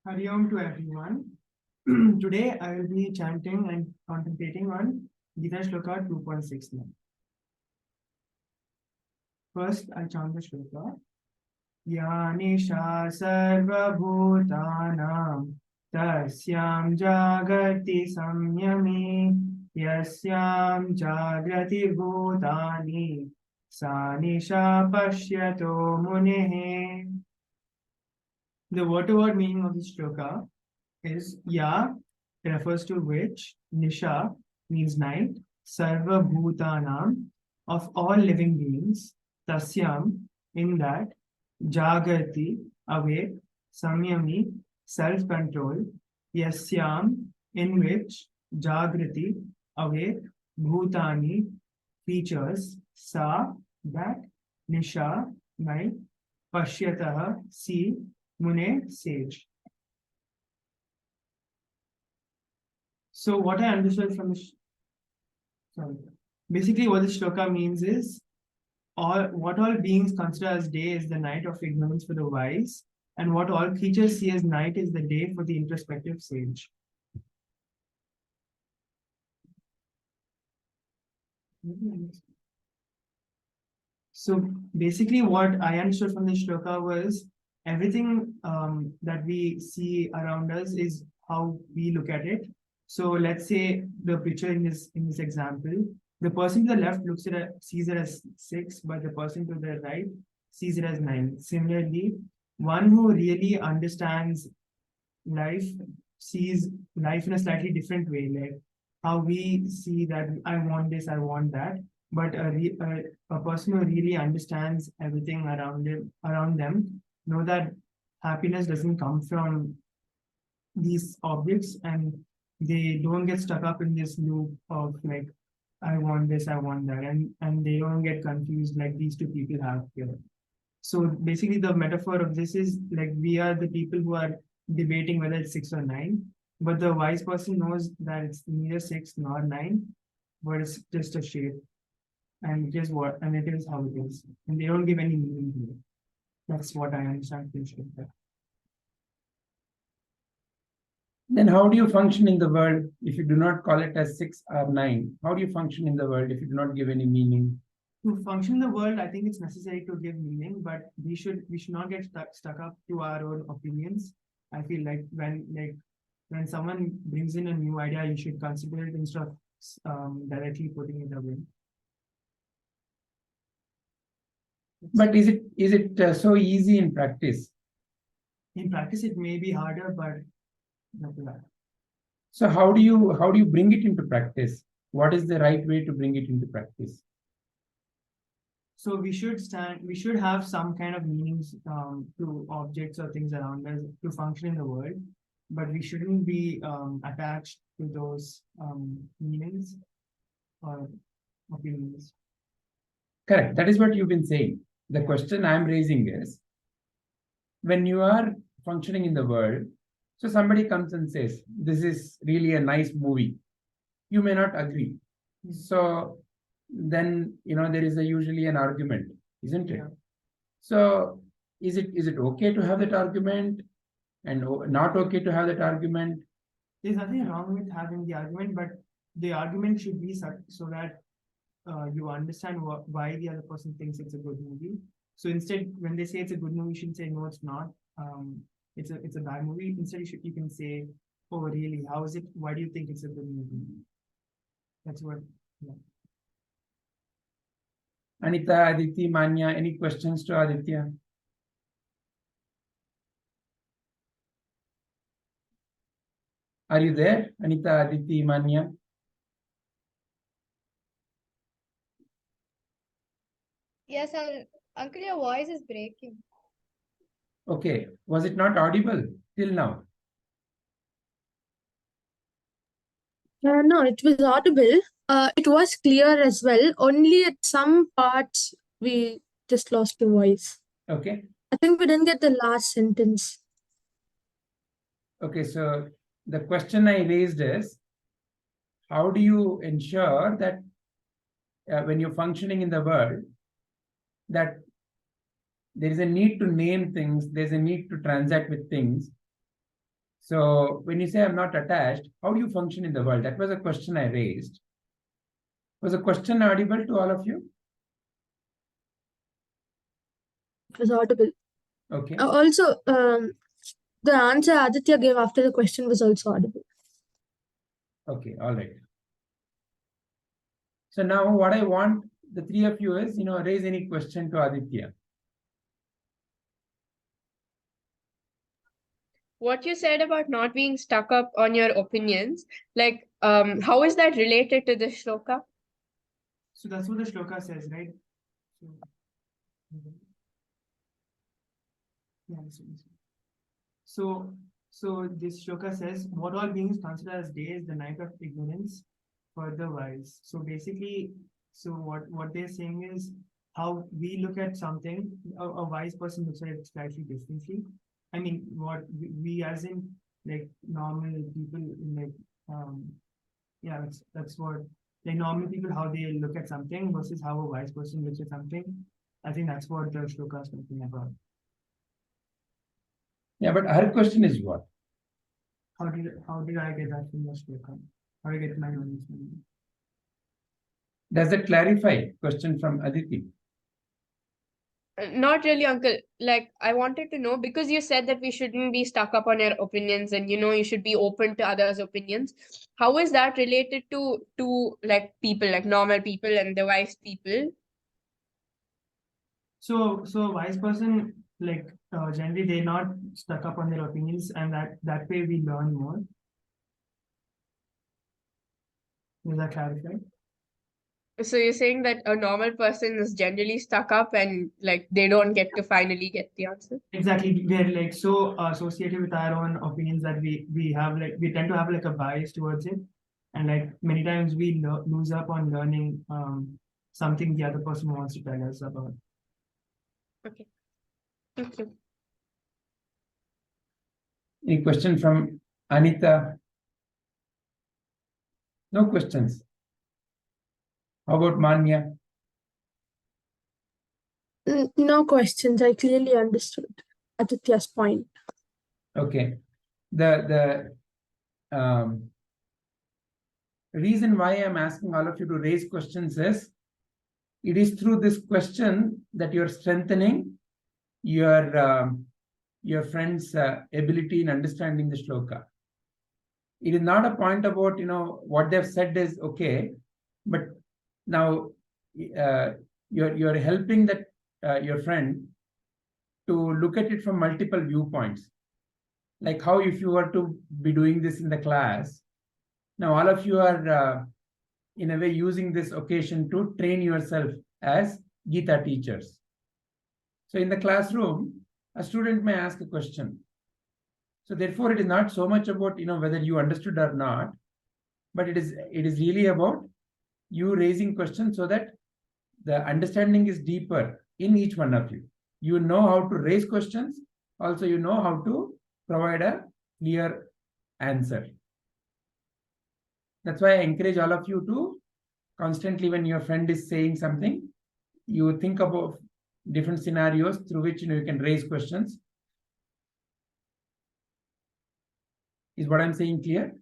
Hari Om to everyone. Today I will be chanting and contemplating on Gita Shloka 2.69. First, I'll chant the shloka. Yanisha sarvabhutanam tasyam jagati samyami yasyam jagrati bhutani sanisha pashyato munehe. The word-to-word meaning of this shloka is Ya refers to which, Nisha means night, Sarva Bhutanam of all living beings, Tasyam in that, Jagrati awake, Samyami self-control, Yasyam in which, Jagrati awake, Bhutani features, Sa that, Nisha night, Pashyataha see, Mune sage. So what I understood from this, basically what this shloka means is what all beings consider as day is the night of ignorance for the wise, and what all creatures see as night is the day for the introspective sage. So basically what I understood from this shloka was everything that we see around us is how we look at it. So let's say the picture in this example, the person to the left sees it as 6, but the person to the right sees it as 9. Similarly, one who really understands life sees life in a slightly different way, like how we see that I want this, I want that. But a person who really understands everything around them know that happiness doesn't come from these objects, and they don't get stuck up in this loop of like I want this, I want that, and they don't get confused like these two people have here. So basically the metaphor of this is like we are the people who are debating whether it's 6 or 9, but the wise person knows that it's neither 6 nor 9, but it's just a shape, and it is how it is, and they don't give any meaning to it. That's what I understand from Shloka. Then how do you function in the world if you do not call it as 6 or 9? How do you function in the world if you do not give any meaning? To function in the world, I think it's necessary to give meaning, but we should not get stuck up to our own opinions. I feel like when someone brings in a new idea, you should consider it instead of directly putting it away. But is it so easy in practice? In practice, it may be harder, but not that. So how do you bring it into practice? What is the right way to bring it into practice? So we should have some kind of meanings to objects or things around us to function in the world, but we shouldn't be attached to those meanings or opinions. Correct. That is what you've been saying. The question I'm raising is, when you are functioning in the world, so somebody comes and says, this is really a nice movie. You may not agree. So then, there is usually an argument, isn't it? Yeah. So is it okay to have that argument and not okay to have that argument? There's nothing wrong with having the argument, but the argument should be so that you understand why the other person thinks it's a good movie. So instead, when they say it's a good movie, you shouldn't say no, it's not. It's a bad movie. Instead, you can say, oh, really? How is it? Why do you think it's a good movie? That's what. Yeah. Anita, Aditi, Manya, any questions to Aditya? Are you there, Anita, Aditi, Manya? Yes, Uncle, your voice is breaking. Okay. Was it not audible till now? No, it was audible. It was clear as well. Only at some parts we just lost the voice. Okay. I think we didn't get the last sentence. Okay, so the question I raised is, how do you ensure that when you're functioning in the world, that there is a need to name things, there's a need to transact with things, So when you say I'm not attached, how do you function in the world? That was a question I raised. Was the question audible to all of you? It was audible. Okay. Also, the answer Aditya gave after the question was also audible. Okay, all right. So now what I want the three of you is, raise any question to Aditya. What you said about not being stuck up on your opinions, like, how is that related to the shloka? So that's what the shloka says, right? So, yeah, so this shloka says, what all beings consider as day is the night of ignorance for the wise. So basically, so what they're saying is how we look at something, a wise person looks at it slightly differently. I mean, what we as in like normal people, like yeah, that's what like normal people, how they look at something versus how a wise person looks at something. I think that's what the shloka is talking about. Yeah, but her question is what? How did I get that from the shloka? How did I get my understanding? Does that clarify question from Aditi? Not really, uncle. Like, I wanted to know, because you said that we shouldn't be stuck up on your opinions, and you should be open to others' opinions. How is that related to like people, like normal people and the wise people? So a wise person, like generally they're not stuck up on their opinions, and that way we learn more. Is that clarified? So you're saying that a normal person is generally stuck up and like they don't get to finally get the answer? Exactly. We're like so associated with our own opinions that we have like we tend to have like a bias towards it, and like many times we lose up on learning something the other person wants to tell us about. Okay. Thank you. Any question from Anita? No questions. How about Manya? No questions. I clearly understood Aditya's point. Okay. The reason why I'm asking all of you to raise questions is it is through this question that you're strengthening your friend's ability in understanding the shloka. It is not a point about what they've said is okay, but now you're helping that your friend to look at it from multiple viewpoints. Like how if you were to be doing this in the class, now all of you are in a way using this occasion to train yourself as Gita teachers. So in the classroom, a student may ask a question. So therefore, it is not so much about whether you understood or not, but it is really about you raising questions so that the understanding is deeper in each one of you. You know how to raise questions. Also, you know how to provide a clear answer. That's why I encourage all of you to constantly, when your friend is saying something, you think about different scenarios through which you can raise questions. Is what I'm saying clear?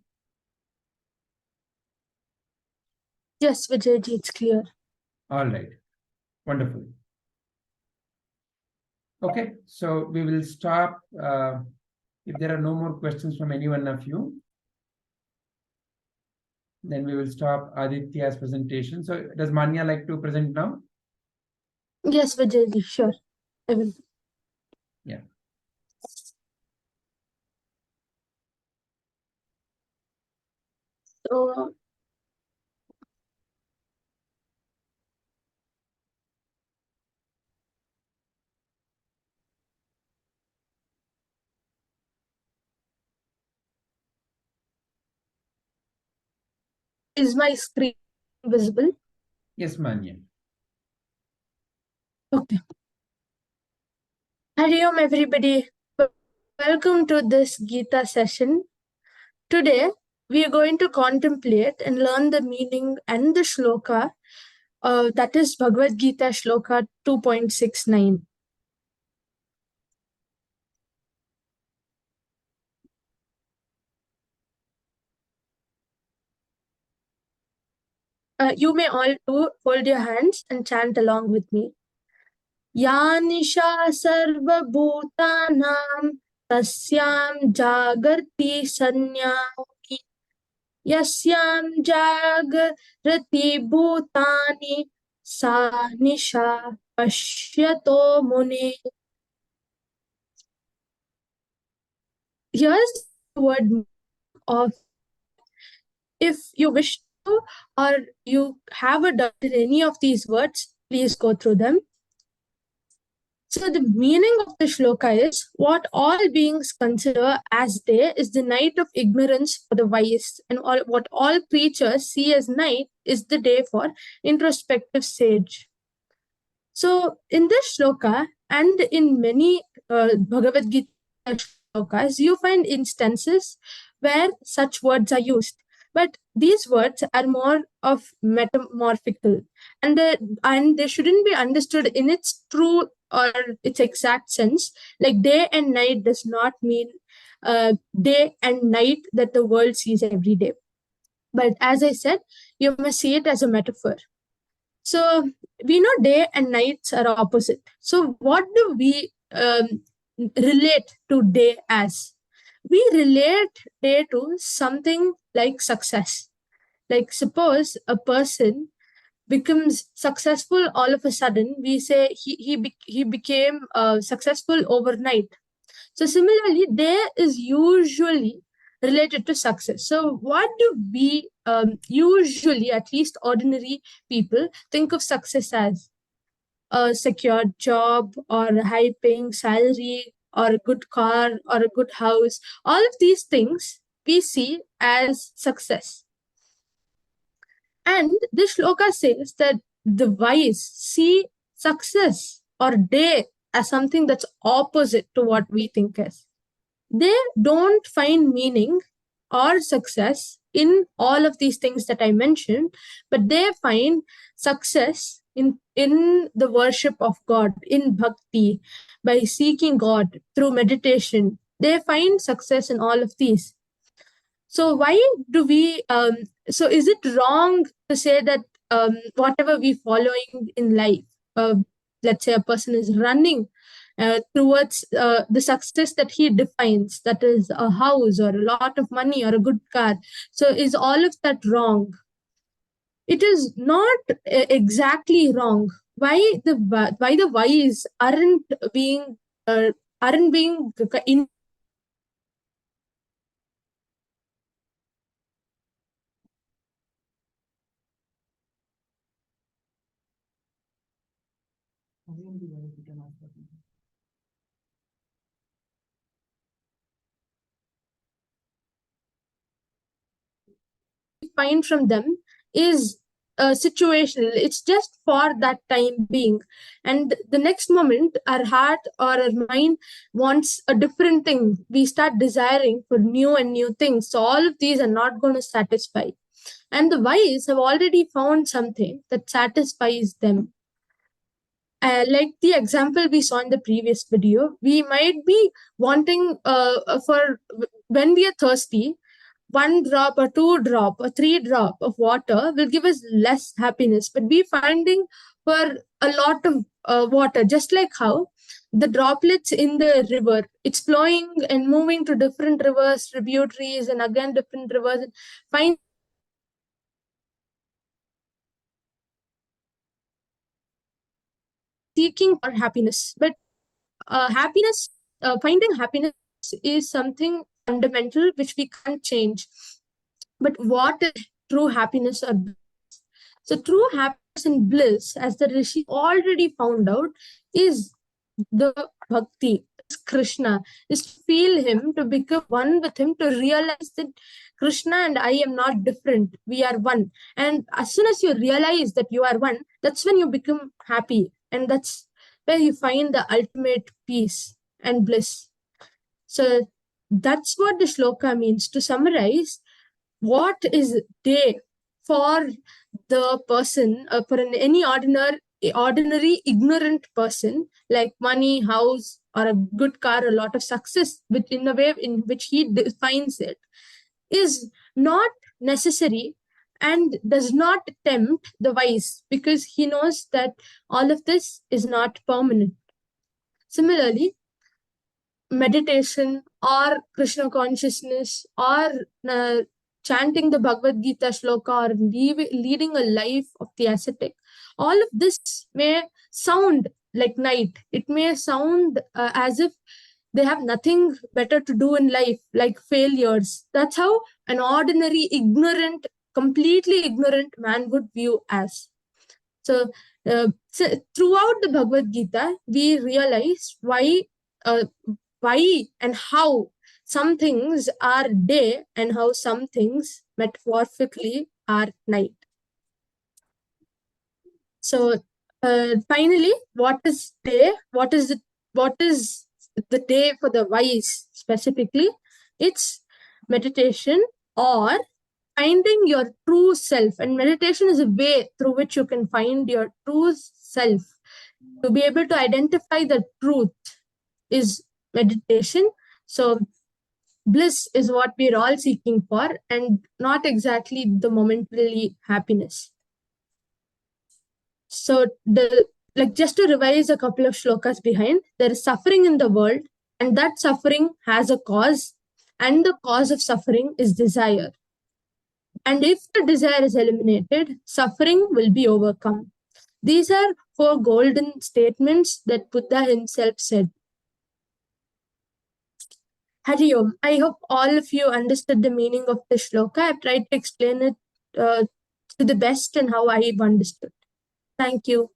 Yes, Vijayji, it's clear. All right. Wonderful. Okay, so we will stop if there are no more questions from any one of you. Then we will stop Aditya's presentation. So does Manya like to present now? Yes, Vijayji, sure. I will. Yeah. So, is my screen visible? Yes, Manya. Okay. Hari Om, everybody. Welcome to this Gita session. Today, we are going to contemplate and learn the meaning and the shloka, that is Bhagavad Gita shloka 2.69. You may all hold your hands and chant along with me. Ya nisha sarvabhutanam tasyam jagarti sanyami yasyam jagrati bhutani sa nisha pashyato mune. Here's the word of, if you wish to, or you have a doubt in any of these words, please go through them. So the meaning of the shloka is, what all beings consider as day is the night of ignorance for the wise, and what all creatures see as night is the day for introspective sage. So in this shloka and in many Bhagavad Gita shlokas, you find instances where such words are used. But these words are more of metamorphical, and they shouldn't be understood in its true or its exact sense. Like day and night does not mean day and night that the world sees every day. But as I said, you must see it as a metaphor. So we know day and nights are opposite. So what do we relate to day as? We relate day to something like success. Like suppose a person becomes successful all of a sudden, we say he became successful overnight. So similarly, day is usually related to success. So what do we usually, at least ordinary people, think of success as? A secure job, or a high paying salary, or a good car, or a good house. All of these things we see as success. And this shloka says that the wise see success or day as something that's opposite to what we think as. They don't find meaning or success in all of these things that I mentioned, but they find success in the worship of God, in bhakti, by seeking God through meditation. They find success in all of these. So why do we so is it wrong to say that whatever we following in life, let's say a person is running towards the success that he defines, that is a house or a lot of money or a good car, so is all of that wrong? It is not exactly wrong. Why the wise aren't being in find from them is situational. It's just for that time being. And the next moment, our heart or our mind wants a different thing. We start desiring for new and new things. So all of these are not going to satisfy. And the wise have already found something that satisfies them. Like the example we saw in the previous video, we might be wanting for when we are thirsty, 1 drop or 2 drop or 3 drop of water will give us less happiness, but we finding for a lot of water, just like how the droplets in the river, it's flowing and moving to different rivers, tributaries, and again different rivers, and find seeking for happiness. But finding happiness is something fundamental which we can't change. But what is true happiness or bliss? So true happiness and bliss, as the Rishi already found out, is the bhakti, is Krishna, is to feel him, to become one with him, to realize that Krishna and I am not different. We are one. And as soon as you realize that you are one, that's when you become happy. And that's where you find the ultimate peace and bliss. So that's what the shloka means. To summarize, what is day for the person, for any ordinary ignorant person, like money, house, or a good car, a lot of success, which in the way in which he defines it, is not necessary and does not tempt the wise because he knows that all of this is not permanent. Similarly, meditation or Krishna consciousness or chanting the Bhagavad Gita shloka or leading a life of the ascetic, all of this may sound like night. It may sound as if they have nothing better to do in life, like failures. That's how an ordinary, ignorant, completely ignorant man would view as. So, throughout the Bhagavad Gita, we realize uh, why and how some things are day and how some things metaphorically are night. So, finally, what is day? What is the day for the wise specifically? It's meditation or finding your true self. And meditation is a way through which you can find your true self. To be able to identify the truth is meditation. So bliss is what we're all seeking for, and not exactly the momentary happiness. So just to revise a couple of shlokas behind, there is suffering in the world, and that suffering has a cause, and the cause of suffering is desire. And if the desire is eliminated, suffering will be overcome. These are 4 golden statements that Buddha himself said. Hari Om. I hope all of you understood the meaning of the shloka. I've tried to explain it to the best and how I've understood. Thank you.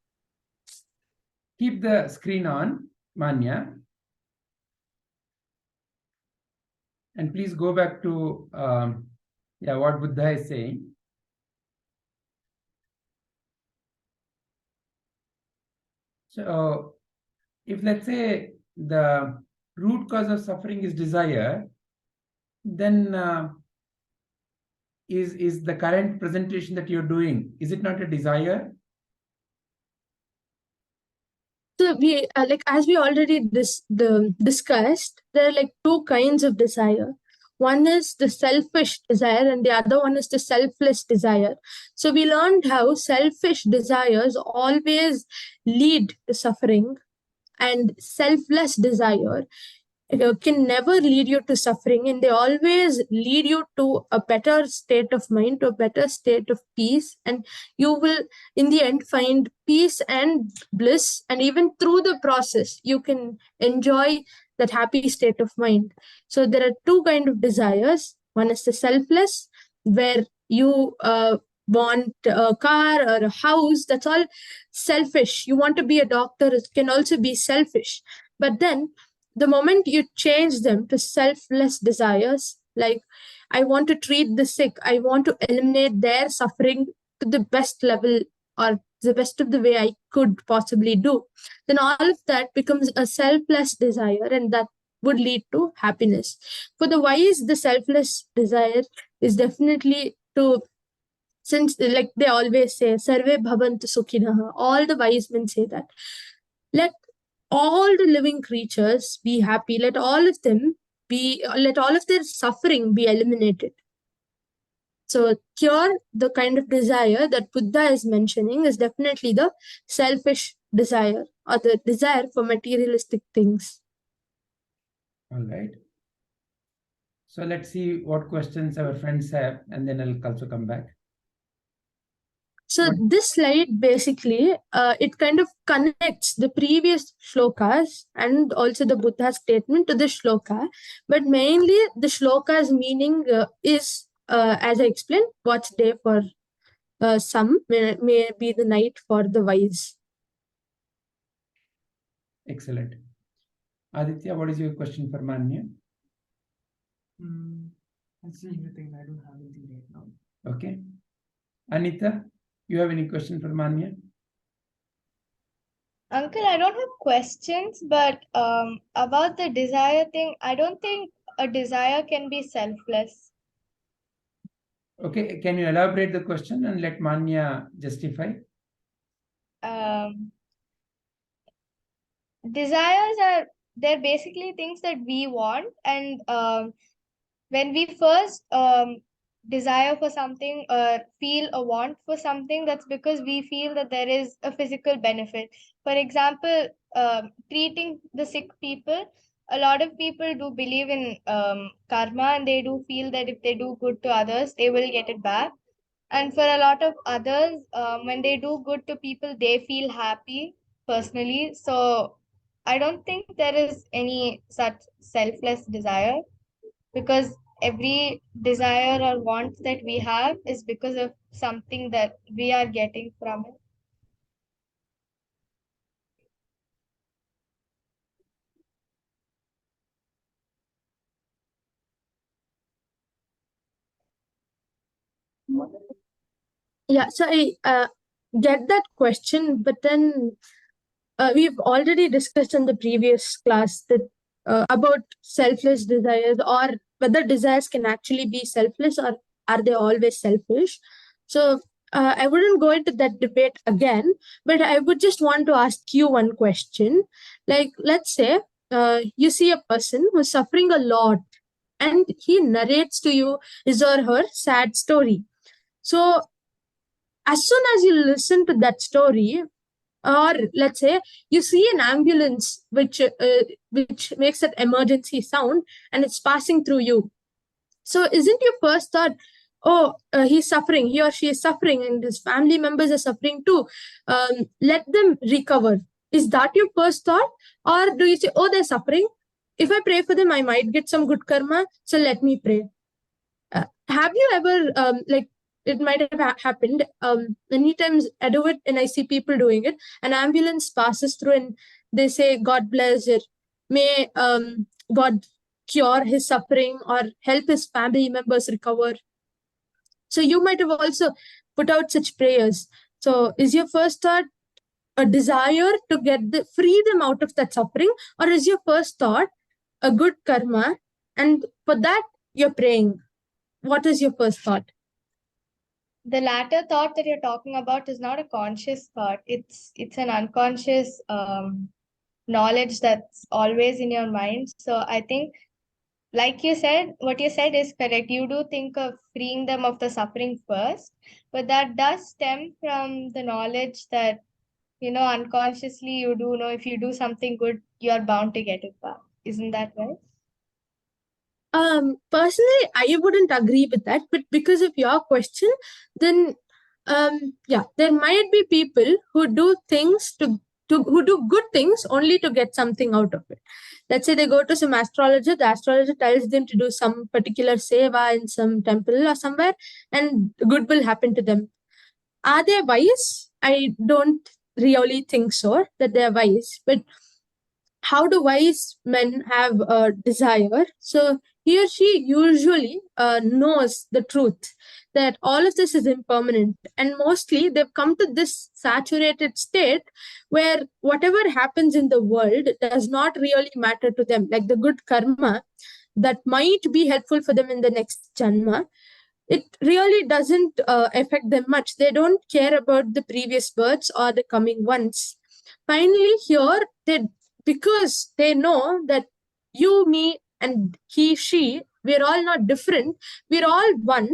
Keep the screen on, Manya. And please go back to what Buddha is saying. So, if let's say the root cause of suffering is desire, then is the current presentation that you're doing, is it not a desire? So we as we already discussed, there are like 2 kinds of desire. One is the selfish desire and the other one is the selfless desire. So we learned how selfish desires always lead to suffering, and selfless desire can never lead you to suffering, and they always lead you to a better state of mind, to a better state of peace, and you will in the end find peace and bliss, and even through the process you can enjoy that happy state of mind. So there are 2 kind of desires. One is the selfless, where you want a car or a house. That's all selfish. You want to be a doctor, it can also be selfish. But then the moment you change them to selfless desires, like I want to treat the sick, I want to eliminate their suffering to the best level or the best of the way I could possibly do, then all of that becomes a selfless desire, and that would lead to happiness. For the wise, the selfless desire is definitely to, since like they always say, Sarve Bhavantu Sukhinah, all the wise men say that. Let all the living creatures be happy. Let all of their suffering be eliminated. So here, the kind of desire that Buddha is mentioning is definitely the selfish desire or the desire for materialistic things. All right. So let's see what questions our friends have, and then I'll also come back. So this slide basically, it kind of connects the previous shlokas and also the Buddha statement to the shloka, but mainly the shloka's meaning is, as I explained, what's day for some may be the night for the wise. Excellent. Aditya, what is your question for Manya? I see everything. I don't have anything right now. Okay. Anita, you have any question for Manya? Uncle, I don't have questions, but about the desire thing, I don't think a desire can be selfless. Okay, can you elaborate the question and let Manya justify? Desires they're basically things that we want, and when we first desire for something or feel a want for something, that's because we feel that there is a physical benefit. For example, treating the sick people, a lot of people do believe in karma, and they do feel that if they do good to others, they will get it back. And for a lot of others, when they do good to people, they feel happy personally. So I don't think there is any such selfless desire, because every desire or want that we have is because of something that we are getting from it. Yeah, so I get that question, but then we've already discussed in the previous class that about selfless desires, or whether desires can actually be selfless, or are they always selfish. So I wouldn't go into that debate again, but I would just want to ask you one question. Like, let's say you see a person who's suffering a lot, and he narrates to you his or her sad story. So as soon as you listen to that story, or let's say you see an ambulance which makes that emergency sound and it's passing through you, so isn't your first thought, oh, he's suffering, he or she is suffering, and his family members are suffering too, let them recover? Is that your first thought? Or do you say, oh, they're suffering, if I pray for them I might get some good karma, so let me pray? Have you ever like, it might have happened many times. I do it and I see people doing it. An ambulance passes through and they say, God bless it, may God cure his suffering or help his family members recover. So you might have also put out such prayers. So is your first thought a desire to get the freedom out of that suffering, or is your first thought a good karma, and for that you're praying? What is your first thought? The latter thought that you're talking about is not a conscious thought. It's an unconscious knowledge that's always in your mind. So I think, like you said, what you said is correct. You do think of freeing them of the suffering first, but that does stem from the knowledge that, unconsciously you do know if you do something good, you're bound to get it back. Isn't that right? Personally, I wouldn't agree with that, but because of your question, then yeah, there might be people who do things to who do good things only to get something out of it. Let's say they go to some astrologer, the astrologer tells them to do some particular seva in some temple or somewhere, and good will happen to them. Are they wise? I don't really think so that they're wise, but how do wise men have a desire? So he or she usually knows the truth that all of this is impermanent, and mostly they've come to this saturated state where whatever happens in the world does not really matter to them. Like the good karma that might be helpful for them in the next janma, it really doesn't affect them much. They don't care about the previous births or the coming ones. Finally, here they, because they know that you, me, and he, she, we're all not different. We're all one.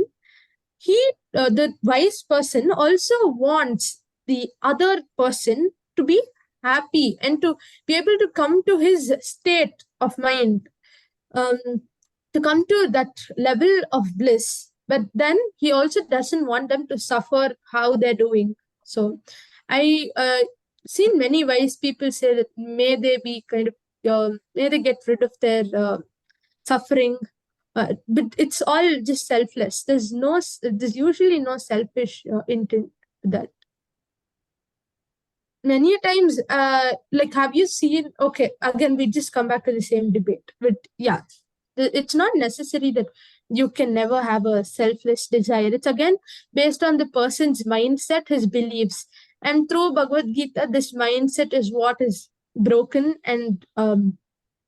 The wise person also wants the other person to be happy and to be able to come to his state of mind, um, to come to that level of bliss. But then he also doesn't want them to suffer how they're doing. So I seen many wise people say that may they be kind of may they get rid of their suffering, but it's all just selfless. There's usually no selfish intent to that. Many times, like, have you seen, okay, again we just come back to the same debate, but yeah, it's not necessary that you can never have a selfless desire. It's again based on the person's mindset, his beliefs, and through Bhagavad Gita this mindset is what is broken, and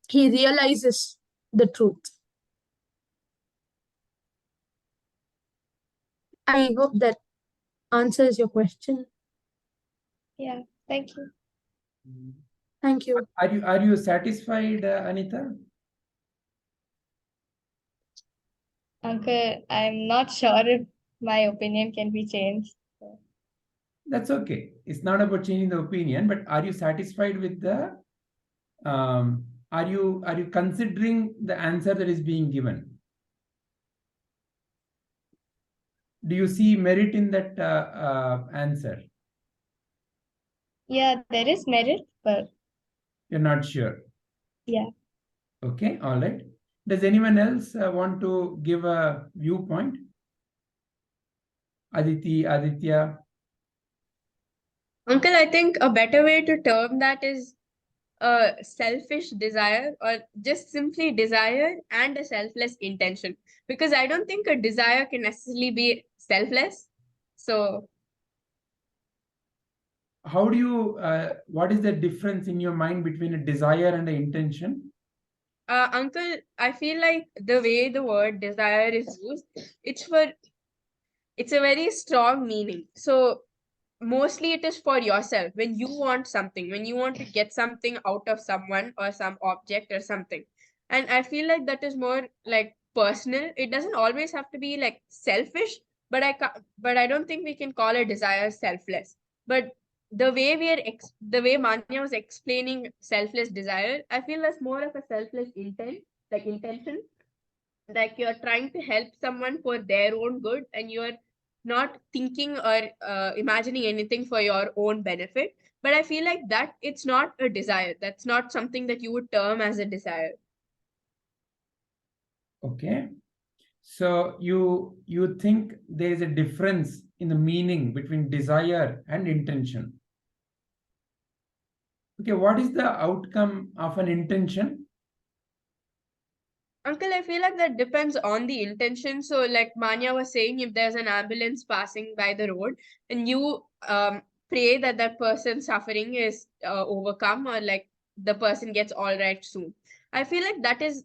he realizes the truth. I hope that answers your question. Yeah, thank you. Thank you. Are you satisfied, Anita? Uncle, I'm not sure if my opinion can be changed. That's okay. It's not about changing the opinion, but are you satisfied with the are you considering the answer that is being given? Do you see merit in that answer? Yeah, there is merit, but You're not sure. yeah. Okay, all right. Does anyone else want to give a viewpoint? Aditi, Aditya. Uncle, I think a better way to term that is a selfish desire, or just simply desire and a selfless intention. Because I don't think a desire can necessarily be selfless. So, How do you, what is the difference in your mind between a desire and an intention? Uncle, I feel like the way the word desire is used, it's for it's a very strong meaning. So mostly it is for yourself. When you want something, when you want to get something out of someone or some object or something, and I feel like that is more like personal. It doesn't always have to be like selfish, but I don't think we can call a desire selfless. But the way the way Manya was explaining selfless desire, I feel that's more of a selfless intent, like intention, like you're trying to help someone for their own good, and you're not thinking or imagining anything for your own benefit. But I feel like that it's not a desire. That's not something that you would term as a desire. Okay. So you think there is a difference in the meaning between desire and intention. Okay, what is the outcome of an intention? Uncle, I feel like that depends on the intention. So, like Manya was saying, if there's an ambulance passing by the road and you pray that that person's suffering is overcome, or like the person gets all right soon, I feel like that is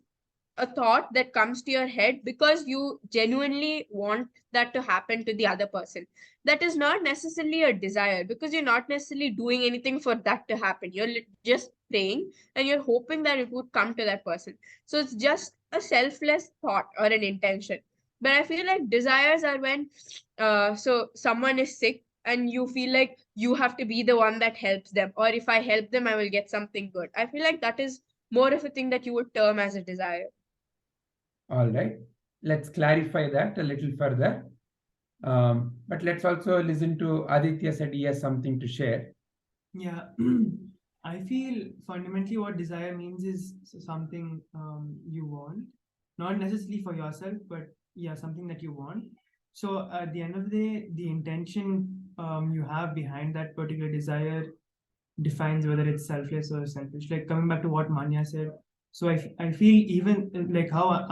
a thought that comes to your head because you genuinely want that to happen to the other person. That is not necessarily a desire, because you're not necessarily doing anything for that to happen. You're just praying and you're hoping that it would come to that person. So it's just a selfless thought or an intention. But I feel like desires are when so someone is sick and you feel like you have to be the one that helps them, or if I help them I will get something good. I feel like that is more of a thing that you would term as a desire. All right. Let's clarify that a little further. But let's also listen to Aditya said he has something to share. Yeah, I feel fundamentally what desire means is something you want, not necessarily for yourself, but yeah, something that you want. So at the end of the day, the intention you have behind that particular desire defines whether it's selfless or selfish. Like coming back to what Manya said, so I feel even like how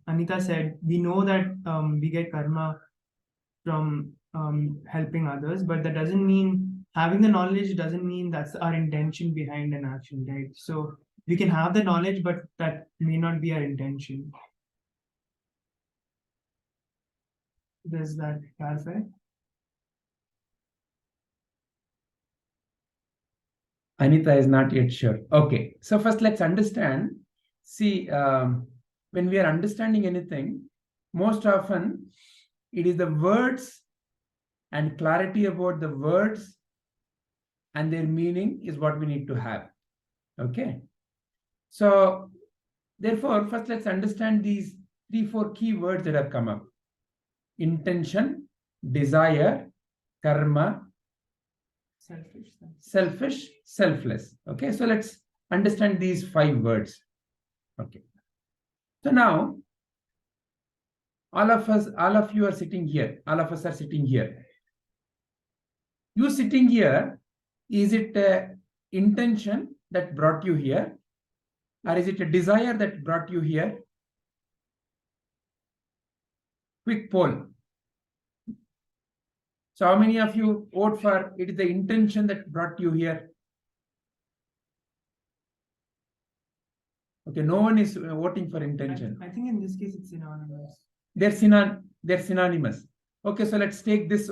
Anita said, we know that we get karma from helping others, but that doesn't mean having the knowledge doesn't mean that's our intention behind an action, right? So we can have the knowledge, but that may not be our intention. Does that clarify? Anita is not yet sure. Okay, so first let's understand. See, when we are understanding anything, most often it is the words and clarity about the words and their meaning is what we need to have. Okay, so therefore, first let's understand these 3-4 key words that have come up: intention, desire, karma, selfish, selfless. Okay, so let's understand these 5 words. Okay, so now all of you are sitting here. All of us are sitting here. You sitting here, is it intention that brought you here, or is it a desire that brought you here? Quick poll. So how many of you vote for it is the intention that brought you here? Okay, no one is voting for intention. I think in this case it's synonymous. They're synonymous. Okay, so let's take this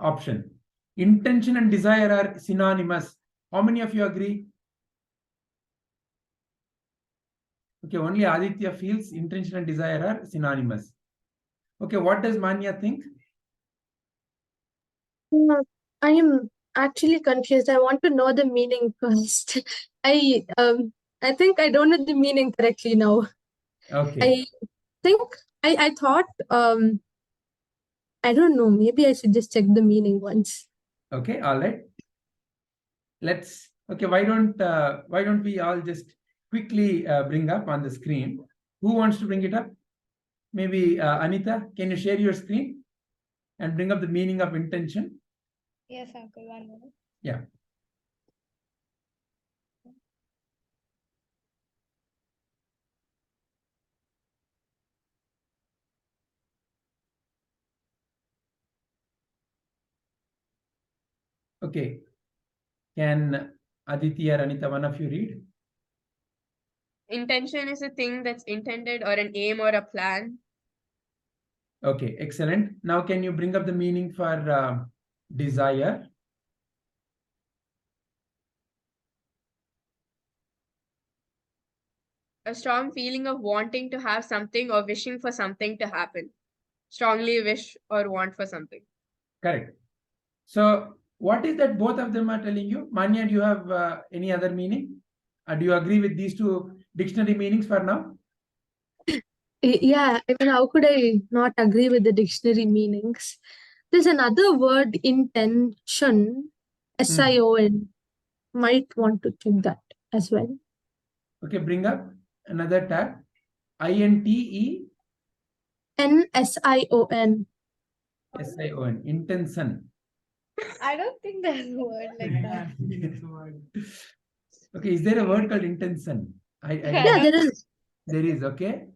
option. Intention and desire are synonymous. How many of you agree? Okay, only Aditya feels intention and desire are synonymous. Okay, what does Manya think? I am actually confused. I want to know the meaning first. I think I don't know the meaning correctly now. Okay, I think I thought I don't know, maybe I should just check the meaning once. okay, all right. Let's, okay, why don't we all just quickly bring up on the screen? Who wants to bring it up? Maybe Anita, can you share your screen and bring up the meaning of intention? Yes, uncle, 1 minute. Yeah. Okay. Can Aditi or Anita, one of you read? Intention is a thing that's intended or an aim or a plan. Okay, excellent. Now, can you bring up the meaning for desire? A strong feeling of wanting to have something or wishing for something to happen. Strongly wish or want for something. Correct. So, what is that both of them are telling you? Manya, do you have any other meaning? Do you agree with these two dictionary meanings for now? Yeah, I mean, how could I not agree with the dictionary meanings? There's another word, intention, SION. Might want to check that as well. Okay, bring up another tab. INTE NSION. SION, intention. I don't think there's a word like that. It's a word. Okay, is there a word called intention? Yeah, there is. There is, okay.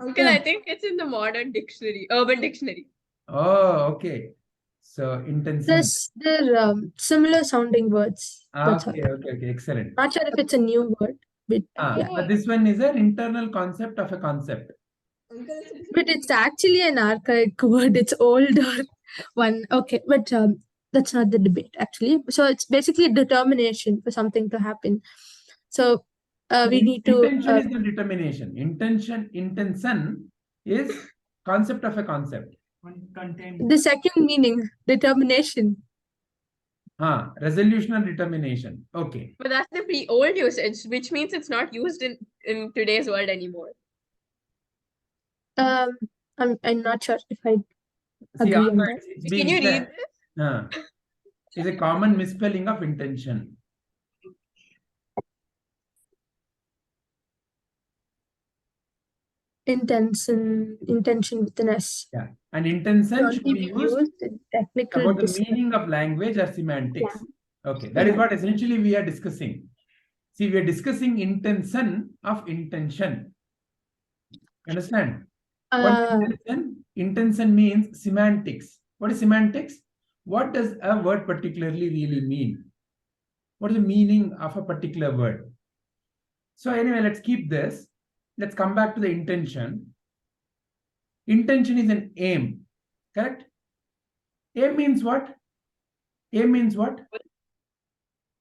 Uncle, Yeah. I think it's in the modern dictionary, urban dictionary. Oh, okay. So intention. They're similar sounding words. That's all. Okay, excellent. Not sure if it's a new word, but yeah. But this one is an internal concept of a concept. But it's actually an archaic word. It's older one. Okay, but that's not the debate actually. So it's basically a determination for something to happen. So we need to. Intention is the determination. Intention is concept of a concept. Content. The second meaning, determination. Resolutional determination. Okay. But that's the old usage, which means it's not used in today's world anymore. I'm not sure if I See, agree on also that. it's Can being you said, read this? is a common misspelling of intention. Intention with an S. Yeah. And intention should be used in technical about the discussion. meaning of language or semantics. Okay, that is Yeah. what essentially we are discussing. See, we are discussing intention of intention. Understand? What intention means semantics. What is semantics? What does a word particularly really mean? What is the meaning of a particular word? So anyway, let's keep this. Let's come back to the intention. Intention is an aim, correct? Aim means what? Aim means what?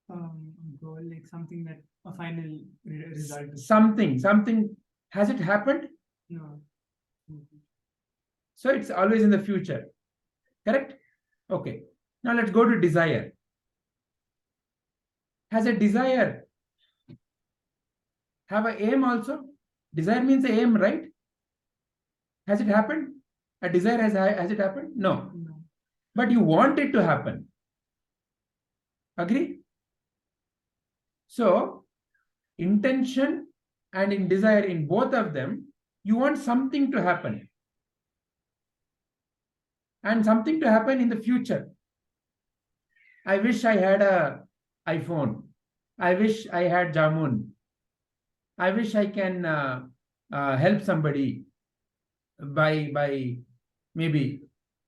Goal, like something that a final result. Something. Has it happened? No. So it's always in the future, correct? Okay. Now let's go to desire. Has a desire have an aim also? Desire means a aim, right? Has it happened? A desire has it happened? No. But you want it to happen. Agree? So, intention and in desire, in both of them, you want something to happen. And something to happen in the future. I wish I had an iPhone. I wish I had jamun. I wish I can help somebody by maybe,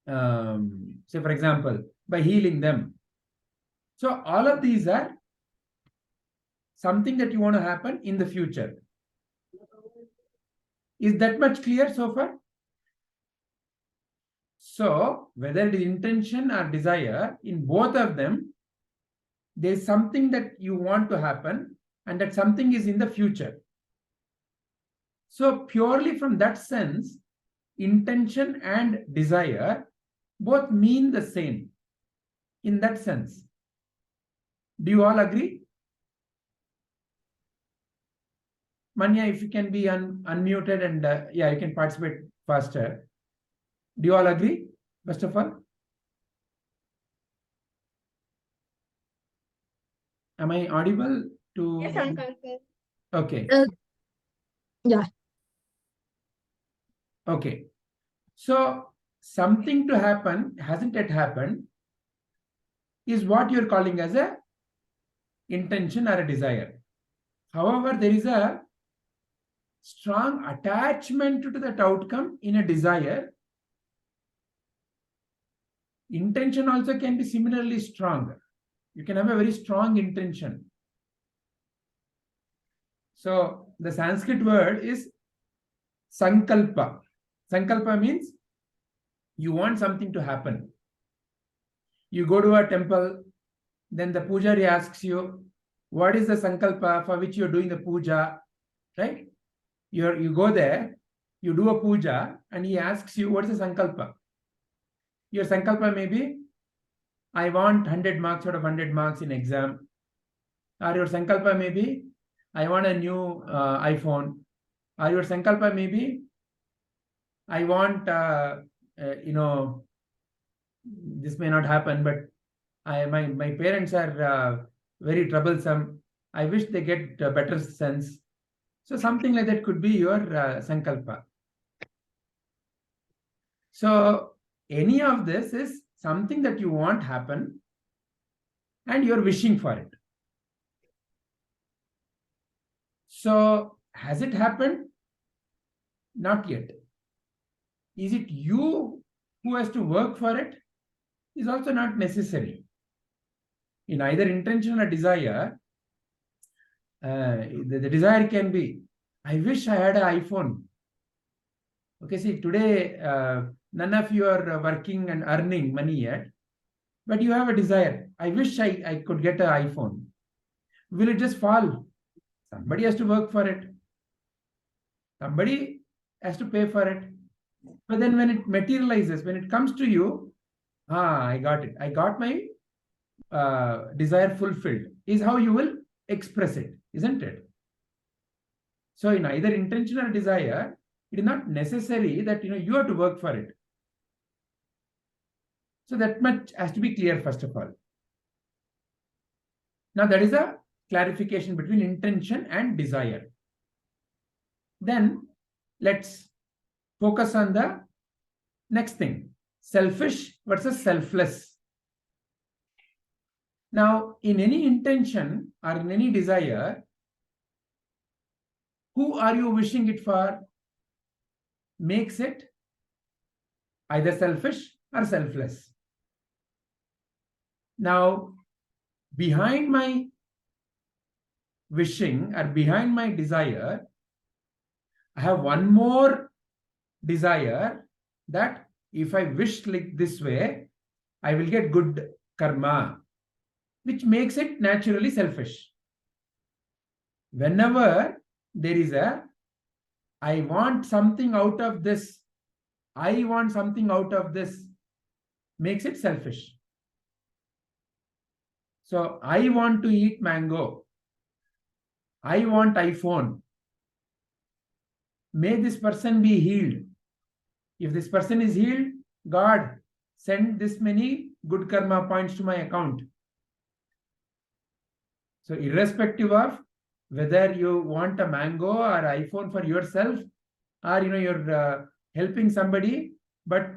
say for example, by healing them. So all of these are something that you want to happen in the future. Is that much clear so far? So whether it is intention or desire, in both of them, there is something that you want to happen and that something is in the future. So purely from that sense, intention and desire both mean the same in that sense. Do you all agree? Manya, if you can be unmuted and yeah, you can participate faster. Do you all agree, first of all? Am I audible to? Yes, Uncle. Okay. Yeah. Okay. So something to happen, hasn't it happened, is what you're calling as a intention or a desire. However, there is a strong attachment to that outcome in a desire. Intention also can be similarly strong. You can have a very strong intention. So the Sanskrit word is sankalpa. Sankalpa means you want something to happen. You go to a temple, then the pujari asks you, what is the sankalpa for which you're doing the puja, right? You go there, you do a puja, and he asks you, what is the sankalpa? Your sankalpa may be, I want 100 marks out of 100 marks in exam. Or your sankalpa may be, I want a new iPhone. Or your sankalpa may be, I want, this may not happen, but my parents are very troublesome. I wish they get better sense. So something like that could be your sankalpa. So any of this is something that you want happen and you're wishing for it. So has it happened? Not yet. Is it you who has to work for it? Is also not necessary. In either intention or desire, the desire can be, I wish I had an iPhone. Okay, see, today, none of you are working and earning money yet, but you have a desire. I wish I could get an iPhone. Will it just fall? Somebody has to work for it. Somebody has to pay for it. But then when it materializes, when it comes to you, I got it. I got my desire fulfilled, is how you will express it, isn't it? So in either intention or desire, it is not necessary that you have to work for it. So that much has to be clear, first of all. Now that is a clarification between intention and desire. Then let's focus on the next thing, selfish versus selfless. Now, in any intention or in any desire, who are you wishing it for makes it either selfish or selfless. Now, behind my wishing or behind my desire, I have one more desire that if I wish like this way, I will get good karma, which makes it naturally selfish. Whenever there is I want something out of this, I want something out of this, makes it selfish. So I want to eat mango. I want iPhone. May this person be healed. If this person is healed, God, send this many good karma points to my account. So irrespective of whether you want a mango or iPhone for yourself, or you're helping somebody, but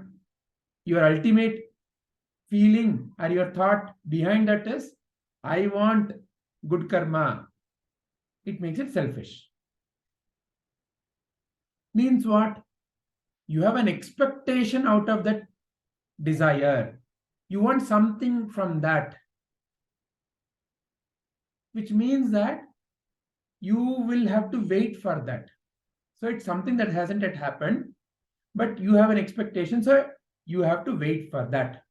your ultimate feeling or your thought behind that is, I want good karma, it makes it selfish. Means what? You have an expectation out of that desire. You want something from that, which means that you will have to wait for that. So it's something that hasn't yet happened, but you have an expectation, so you have to wait for that.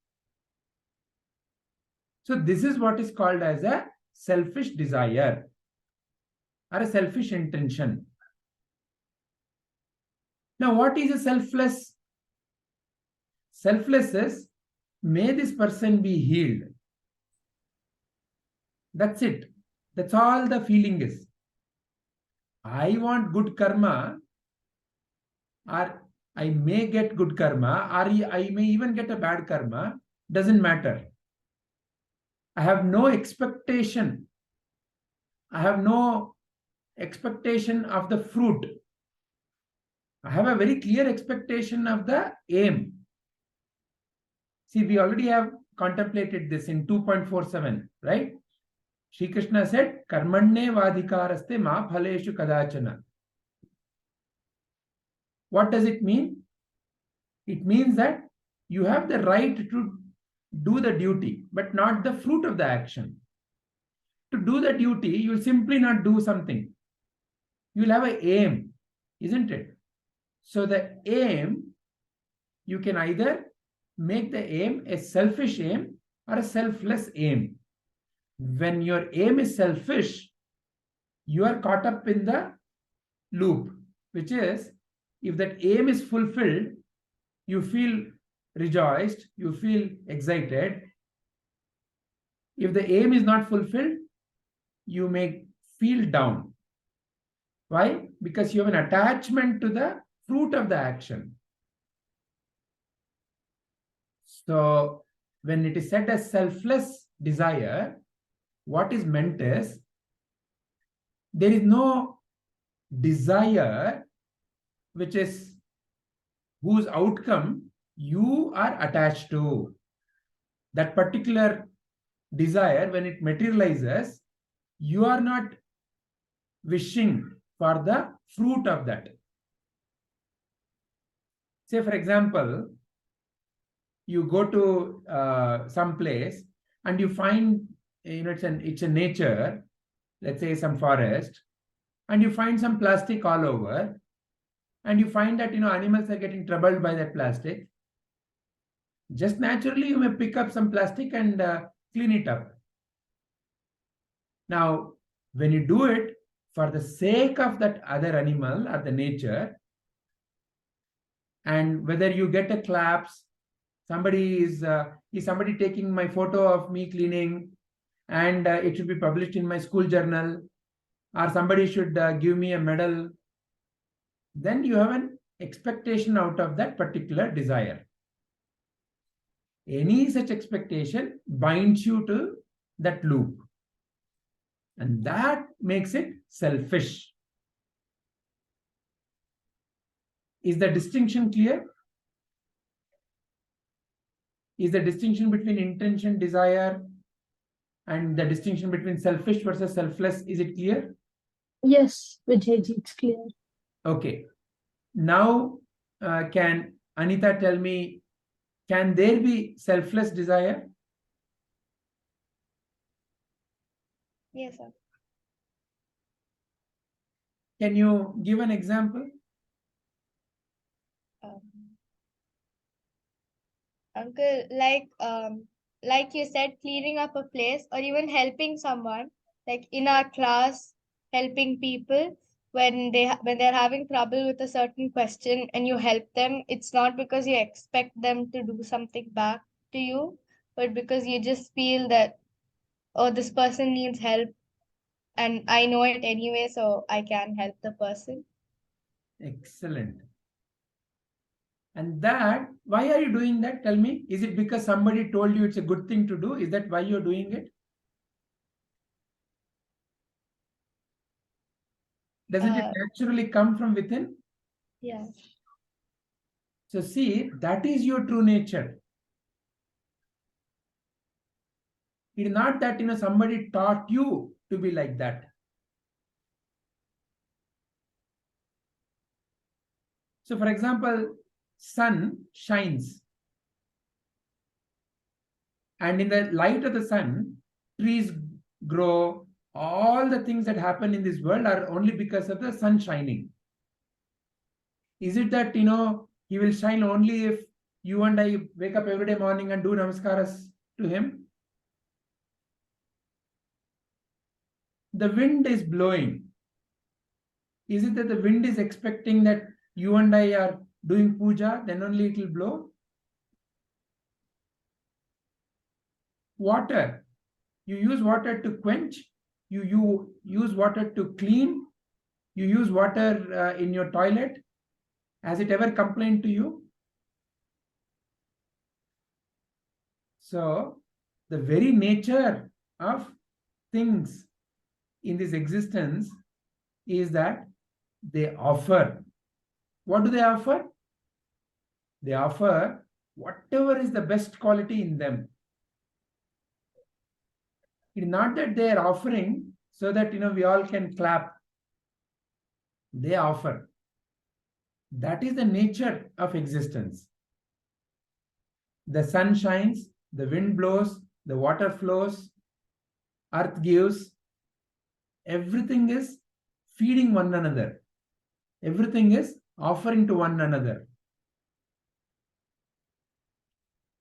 So this is what is called as a selfish desire or a selfish intention. Now, what is a selfless? Selfless is, may this person be healed. That's it. That's all the feeling is. I want good karma, or I may get good karma, or I may even get a bad karma. Doesn't matter. I have no expectation. I have no expectation of the fruit. I have a very clear expectation of the aim. See, we already have contemplated this in 2.47, right? Shri Krishna said, Karmanne vadhikaraste ma phaleshu kadachana. What does it mean? It means that you have the right to do the duty, but not the fruit of the action. To do the duty, you will simply not do something. You will have an aim, isn't it? So the aim, you can either make the aim a selfish aim or a selfless aim. When your aim is selfish, you are caught up in the loop, which is, if that aim is fulfilled, you feel rejoiced, you feel excited. If the aim is not fulfilled, you may feel down. Why? Because you have an attachment to the fruit of the action. So, when it is said as selfless desire, what is meant is, there is no desire which is whose outcome you are attached to. That particular desire, when it materializes, you are not wishing for the fruit of that. Say, for example, you go to some place and you find, it's a nature, let's say some forest, and you find some plastic all over, and you find that animals are getting troubled by that plastic. Just naturally, you may pick up some plastic and clean it up. Now, when you do it for the sake of that other animal or the nature, and whether you get a claps, somebody is somebody taking my photo of me cleaning, and it should be published in my school journal, or somebody should give me a medal, then you have an expectation out of that particular desire. Any such expectation binds you to that loop, and that makes it selfish. Is the distinction clear? Is the distinction between intention, desire, and the distinction between selfish versus selfless, is it clear? Yes, Vijayji, it's clear. Okay. Now, can Anita tell me, can there be selfless desire? Yes, sir. Can you give an example? Uncle, like you said, cleaning up a place or even helping someone, like in our class, helping people when they're having trouble with a certain question and you help them, it's not because you expect them to do something back to you, but because you just feel that, oh, this person needs help and I know it anyway, so I can help the person. Excellent. And that, why are you doing that? Tell me. Is it because somebody told you it's a good thing to do? Is that why you're doing it? Doesn't it naturally come from within? Yeah. So see, that is your true nature. It is not that somebody taught you to be like that. So for example, sun shines. And in the light of the sun, trees grow. All the things that happen in this world are only because of the sun shining. Is it that, he will shine only if you and I wake up every day morning and do namaskaras to him? The wind is blowing. Is it that the wind is expecting that you and I are doing puja, then only it will blow. Water. You use water to quench. You use water to clean. You use water in your toilet. Has it ever complained to you? So, the very nature of things in this existence is that they offer. What do they offer? They offer whatever is the best quality in them. It's not that they are offering so that we all can clap. They offer. That is the nature of existence. The sun shines, the wind blows, the water flows, earth gives. Everything is feeding one another. Everything is offering to one another.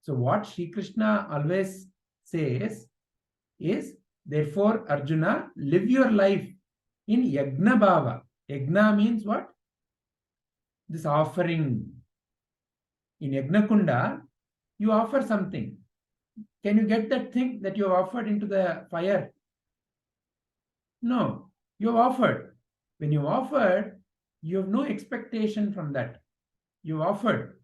So what Sri Krishna always says is, therefore, Arjuna, live your life in Yagna Bhava. Yagna means what? This offering. In Yagna Kunda, you offer something. Can you get that thing that you have offered into the fire? No, you have offered. When you offered, you have no expectation from that. You offered.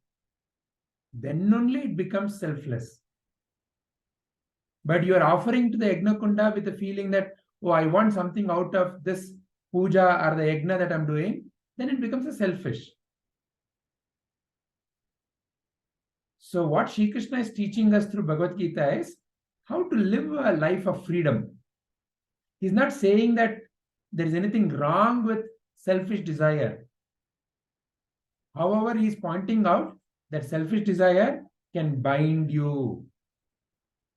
Then only it becomes selfless. But you are offering to the Yagna Kunda with the feeling that, oh, I want something out of this puja or the Yagna that I'm doing, then it becomes a selfish. So what Sri Krishna is teaching us through Bhagavad Gita is how to live a life of freedom. He's not saying that there is anything wrong with selfish desire. However, he's pointing out that selfish desire can bind you,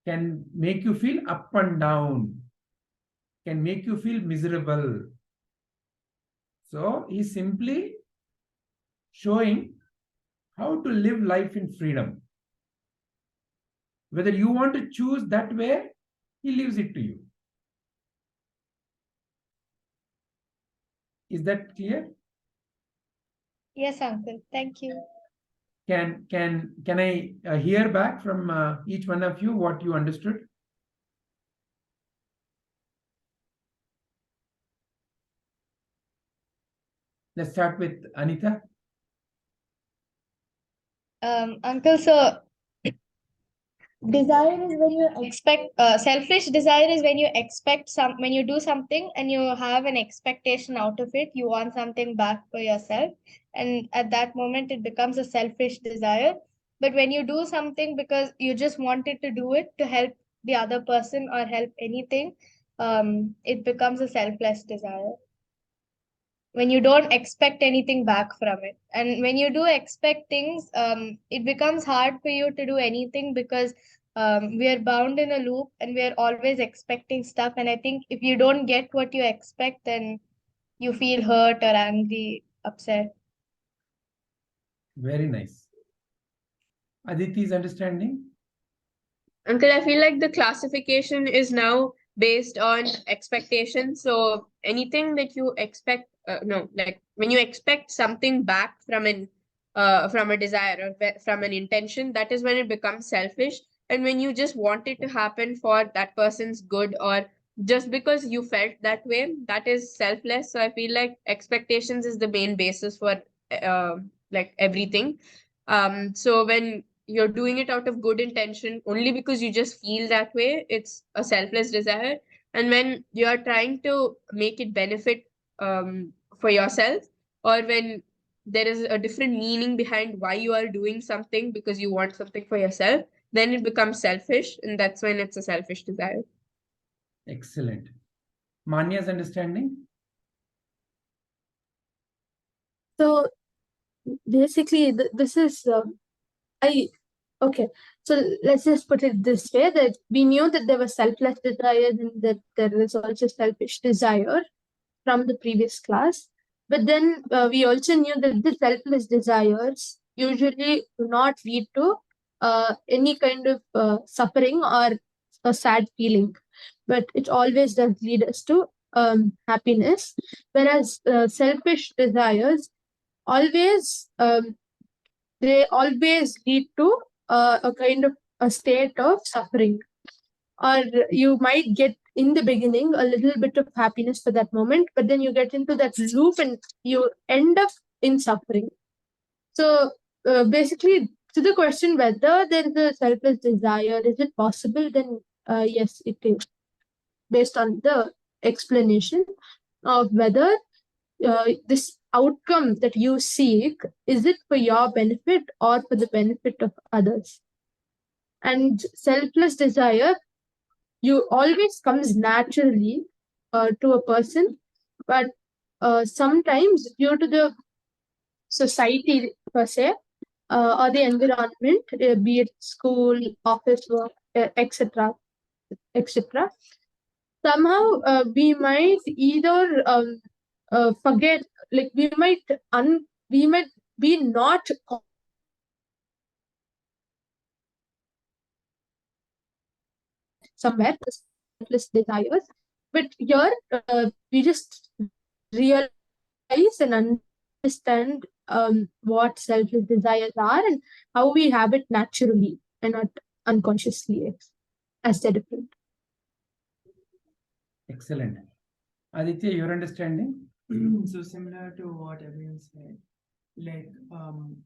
can make you feel up and down, can make you feel miserable. So he's simply showing how to live life in freedom. Whether you want to choose that way, he leaves it to you. Is that clear? Yes, uncle. Thank you. Can I hear back from each one of you what you understood? Let's start with Anita. Uncle, so desire is when you expect, selfish desire is when you expect when you do something and you have an expectation out of it, you want something back for yourself. And at that moment, it becomes a selfish desire. But when you do something because you just wanted to do it to help the other person or help anything, it becomes a selfless desire. When you don't expect anything back from it, and when you do expect things, it becomes hard for you to do anything because we are bound in a loop and we are always expecting stuff. And I think if you don't get what you expect, then you feel hurt or angry, upset. Very nice. Aditi's understanding? Uncle, I feel like the classification is now based on expectation. So anything that you expect, no, like when you expect something back from a desire or from an intention, that is when it becomes selfish. And when you just want it to happen for that person's good or just because you felt that way, that is selfless. So I feel like expectations is the main basis for like everything. So when you're doing it out of good intention only because you just feel that way, it's a selfless desire. And when you're trying to make it benefit for yourself, or when there is a different meaning behind why you are doing something because you want something for yourself, then it becomes selfish, and that's when it's a selfish desire. Excellent. Manya's understanding? So basically, this is okay. So let's just put it this way: that we knew that there was selfless desire and that there is also selfish desire from the previous class. But then we also knew that the selfless desires usually do not lead to any kind of suffering or a sad feeling, but it always does lead us to happiness. Whereas selfish desires always they always lead to a kind of a state of suffering. Or you might get in the beginning a little bit of happiness for that moment, but then you get into that loop and you end up in suffering. So basically, to the question whether there is a selfless desire, is it possible? Then yes, it is, based on the explanation of whether this outcome that you seek, is it for your benefit or for the benefit of others? And selfless desire, you always comes naturally to a person, but sometimes due to the society per se, or the environment, be it school, office work, etc., etc. Somehow we might either forget, like we might be not somewhere selfless desires, but here we just realize and understand what selfless desires are and how we have it naturally and not unconsciously, as they're different. Excellent. Aditya, your understanding? So similar to what everyone said, like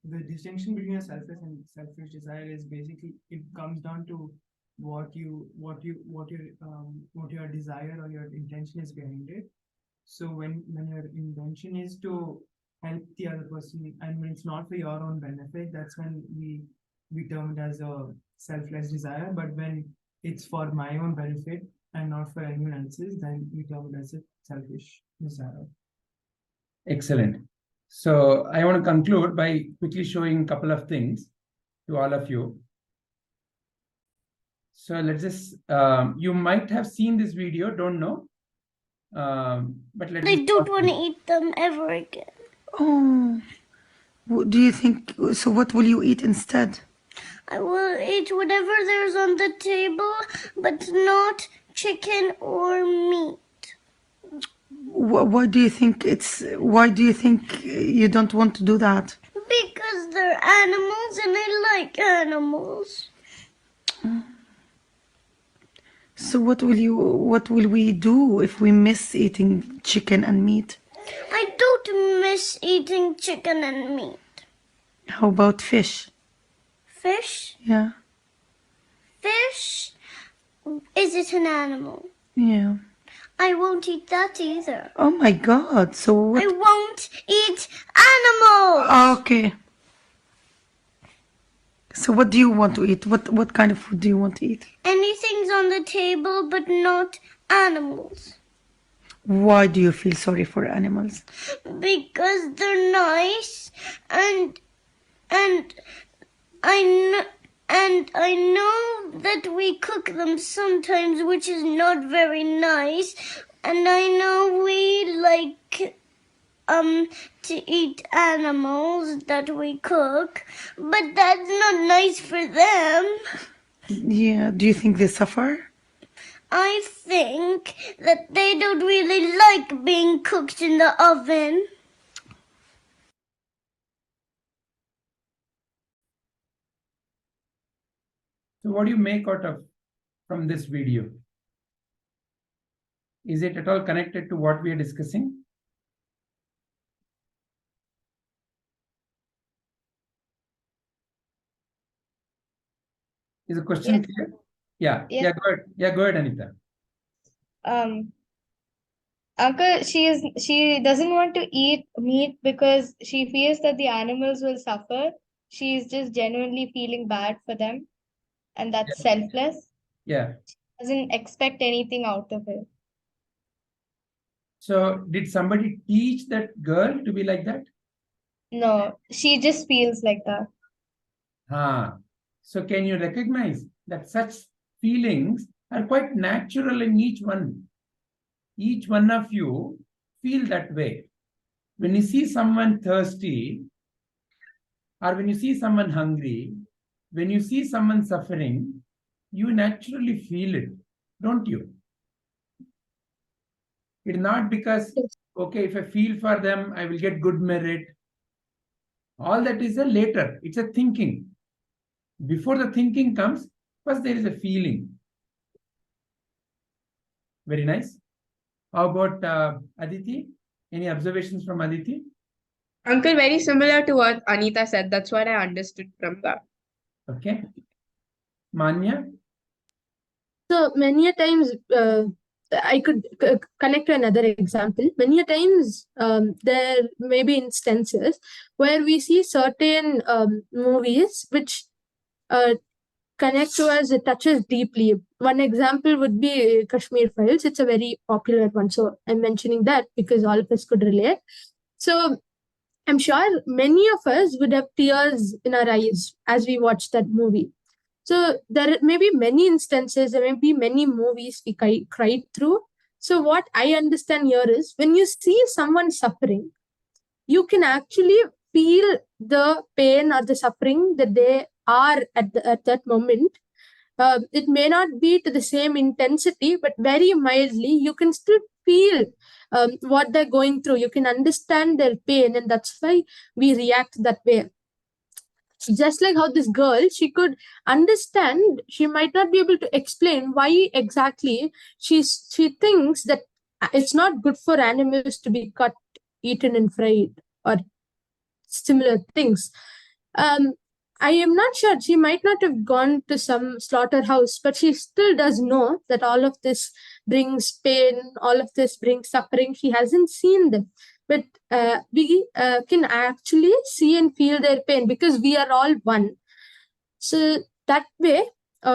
the distinction between a selfless and selfish desire is basically, it comes down to what your desire or your intention is behind it. So when your intention is to help the other person and when it's not for your own benefit, that's when we term it as a selfless desire. But when it's for my own benefit and not for anyone else's, then we term it as a selfish desire. Excellent. So I want to conclude by quickly showing a couple of things to all of you. So let's just, you might have seen this video, don't know. But let's. I don't want to eat them ever again. Oh, do you think, so what will you eat instead? I will eat whatever there's on the table, but not chicken or meat. Why do you think you don't want to do that? Because they're animals and I like animals. So what will we do if we miss eating chicken and meat? I don't miss eating chicken and meat. How about fish? Fish? Yeah. Fish? Is it an animal? Yeah. I won't eat that either. Oh my God. So what? I won't eat animals! Okay. So what do you want to eat? What kind of food do you want to eat? Anything's on the table, but not animals. Why do you feel sorry for animals? Because they're nice, and I know that we cook them sometimes, which is not very nice, and I know we like to eat animals that we cook, but that's not nice for them. Yeah. Do you think they suffer? I think that they don't really like being cooked in the oven. So what do you make out of from this video? Is it at all connected to what we are discussing? Is the question Yes. clear? Yeah. Yes. Yeah, go ahead. Yeah, go ahead, Anita. Uncle, she doesn't want to eat meat because she feels that the animals will suffer. She's just genuinely feeling bad for them, and that's selfless. Yeah. Doesn't expect anything out of it. So did somebody teach that girl to be like that? No, she just feels like that. So can you recognize that such feelings are quite natural in each one? Each one of you feel that way. When you see someone thirsty, or when you see someone hungry, when you see someone suffering, you naturally feel it, don't you? It's not because, okay, if I feel for them, I will get good merit. All that is a later. It's a thinking. Before the thinking comes, first there is a feeling. Very nice. How about Aditi? Any observations from Aditi? Uncle, very similar to what Anita said. That's what I understood from that. Okay. Manya? So many a times, I could connect to another example. Many a times, there may be instances where we see certain movies which connect to us, it touches deeply. One example would be Kashmir Files. It's a very popular one. So I'm mentioning that because all of us could relate. So I'm sure many of us would have tears in our eyes as we watch that movie. So there may be many instances, there may be many movies we cried through. So what I understand here is when you see someone suffering, you can actually feel the pain or the suffering that they are at that moment. It may not be to the same intensity, but very mildly, you can still feel what they're going through. You can understand their pain, and that's why we react that way. Just like how this girl, she could understand, she might not be able to explain why exactly she thinks that it's not good for animals to be cut, eaten, and fried, or similar things. I am not sure. She might not have gone to some slaughterhouse, but she still does know that all of this brings pain, all of this brings suffering. She hasn't seen them. But we can actually see and feel their pain because we are all one. So that way,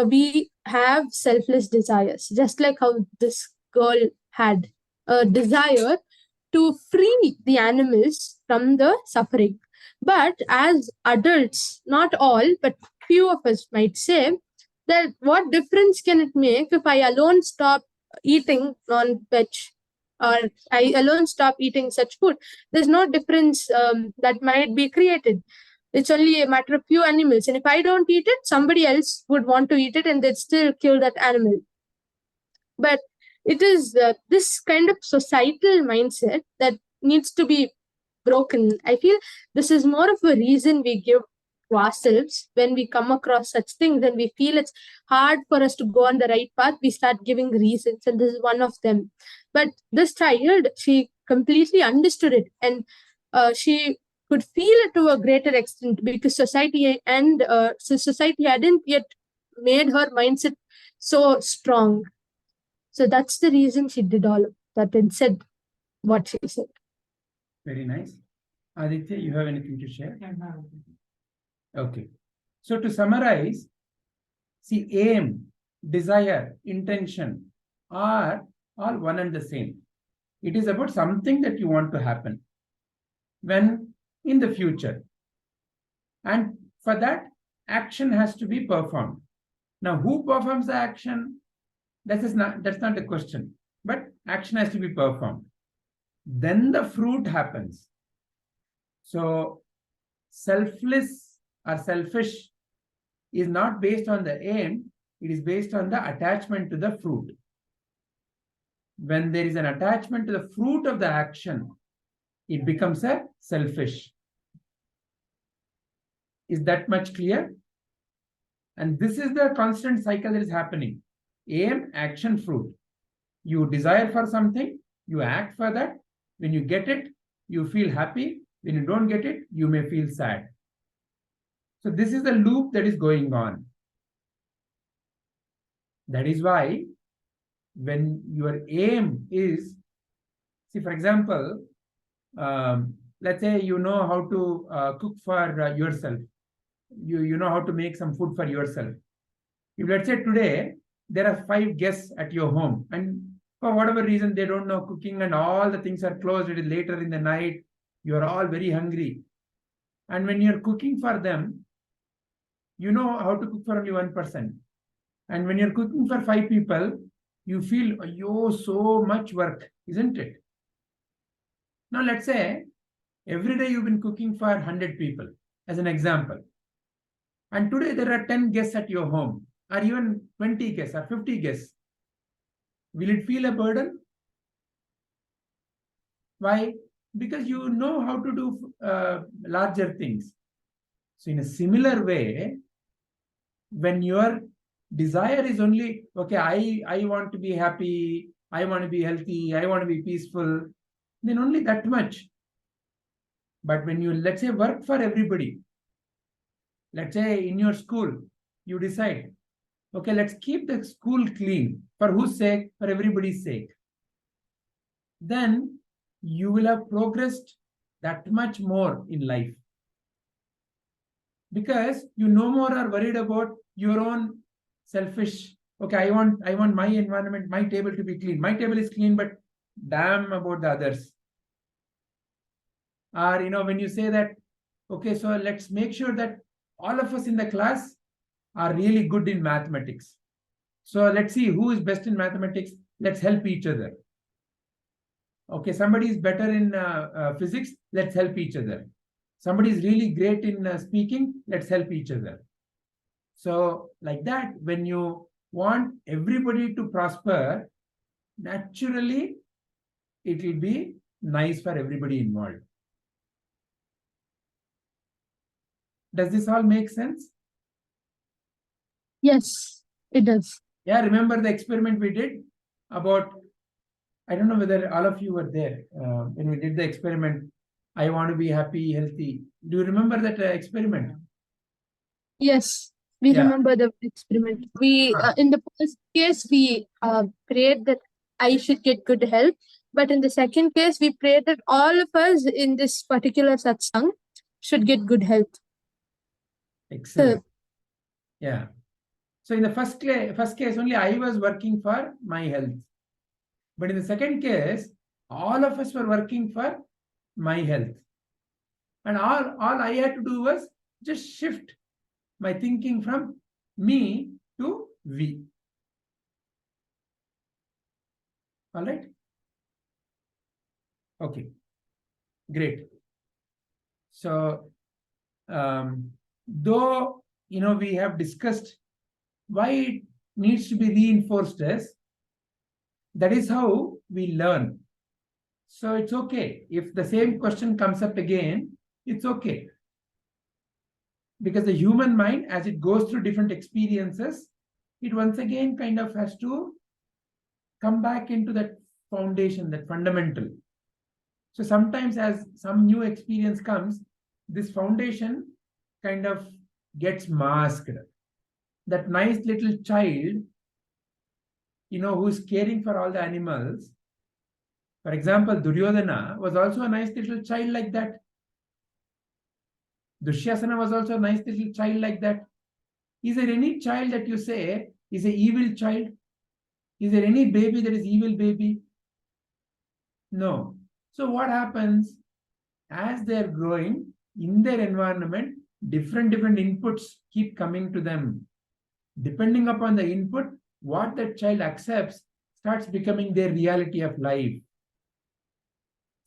we have selfless desires, just like how this girl had a desire to free the animals from the suffering. But as adults, not all, but few of us might say that what difference can it make if I alone stop eating non-veg or I alone stop eating such food? There's no difference that might be created. It's only a matter of few animals. And if I don't eat it, somebody else would want to eat it and they'd still kill that animal. But it is this kind of societal mindset that needs to be broken. I feel this is more of a reason we give to ourselves when we come across such things and we feel it's hard for us to go on the right path. We start giving reasons, and this is one of them. But this child, she completely understood it, and she could feel it to a greater extent because society hadn't yet made her mindset so strong. So that's the reason she did all of that and said what she said. Very nice. Aditya, you have anything to share? Okay. So to summarize, see, aim, desire, intention are all one and the same. It is about something that you want to happen when in the future. And for that, action has to be performed. Now, who performs the action? That's not the question. But action has to be performed. Then the fruit happens. So selfless or selfish is not based on the aim, it is based on the attachment to the fruit. When there is an attachment to the fruit of the action, it becomes a selfish. Is that much clear? And this is the constant cycle that is happening. Aim, action, fruit. You desire for something, you act for that. When you get it, you feel happy. When you don't get it, you may feel sad. So this is the loop that is going on. That is why when your aim is, see, for example, let's say you know how to cook for yourself. You know how to make some food for yourself. If let's say today there are 5 guests at your home and for whatever reason they don't know cooking and all the things are closed, it is later in the night, you are all very hungry. And when you're cooking for them, you know how to cook for only one person. And when you're cooking for 5 people, you feel, oh, so much work, isn't it? Now, let's say every day you've been cooking for 100 people, as an example. And today there are 10 guests at your home, or even 20 guests or 50 guests. Will it feel a burden? Why? because you know how to do larger things. So in a similar way, when your desire is only, okay, I want to be happy, I want to be healthy, I want to be peaceful, then only that much. But when you, let's say, work for everybody, let's say in your school, you decide, okay, let's keep the school clean. For whose sake? For everybody's sake. Then you will have progressed that much more in life. Because you no more are worried about your own selfish, okay, I want my environment, my table to be clean. My table is clean, but damn about the others. Or, when you say that, okay, so let's make sure that all of us in the class are really good in mathematics. So let's see who is best in mathematics. Let's help each other. Okay, somebody is better in physics. Let's help each other. Somebody is really great in speaking. Let's help each other. So like that, when you want everybody to prosper, naturally, it will be nice for everybody involved. Does this all make sense? Yes, it does. Yeah, remember the experiment we did about, I don't know whether all of you were there when we did the experiment. I want to be happy, healthy. Do you remember that experiment? Yes, we remember the experiment. We in the first case we prayed that I should get good health, but in the second case we prayed that all of us in this particular satsang should get good health. Excellent. Yeah. So in the first case only I was working for my health. But in the second case, all of us were working for my health. And all I had to do was just shift my thinking from me to we. All right? Okay. Great. So, though, we have discussed why it needs to be reinforced as, that is how we learn. So it's okay. If the same question comes up again, it's okay. Because the human mind, as it goes through different experiences, it once again kind of has to come back into that foundation, that fundamental. So sometimes as some new experience comes, this foundation kind of gets masked. That nice little child, who's caring for all the animals. For example, Duryodhana was also a nice little child like that. Dushyasana was also a nice little child like that. Is there any child that you say is an evil child? Is there any baby that is evil baby? No. So what happens? As they're growing in their environment, different inputs keep coming to them. Depending upon the input, what that child accepts starts becoming their reality of life.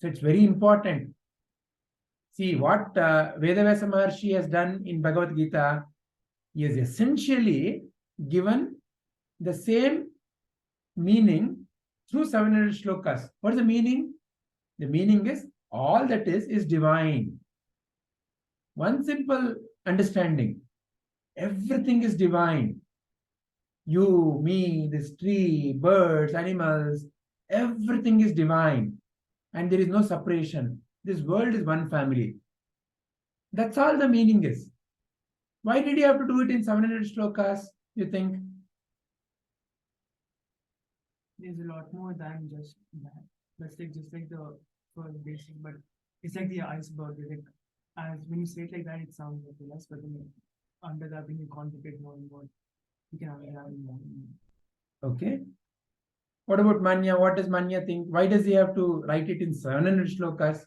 So it's very important. See what Vedavasa Maharshi has done in Bhagavad Gita. He has essentially given the same meaning through 700 shlokas. What is the meaning? The meaning is all that is divine. One simple understanding. Everything is divine. You, me, this tree, birds, animals, everything is divine. And there is no separation. This world is one family. That's all the meaning is. Why did you have to do it in 700 shlokas, you think? There's a lot more than just that. That's just like the first basic, but it's like the iceberg. Like, as when you say it like that, it sounds like less, but then under that, when you contemplate more and more, you can understand more. Okay. What about Manya? What does Manya think? Why does he have to write it in 700 shlokas?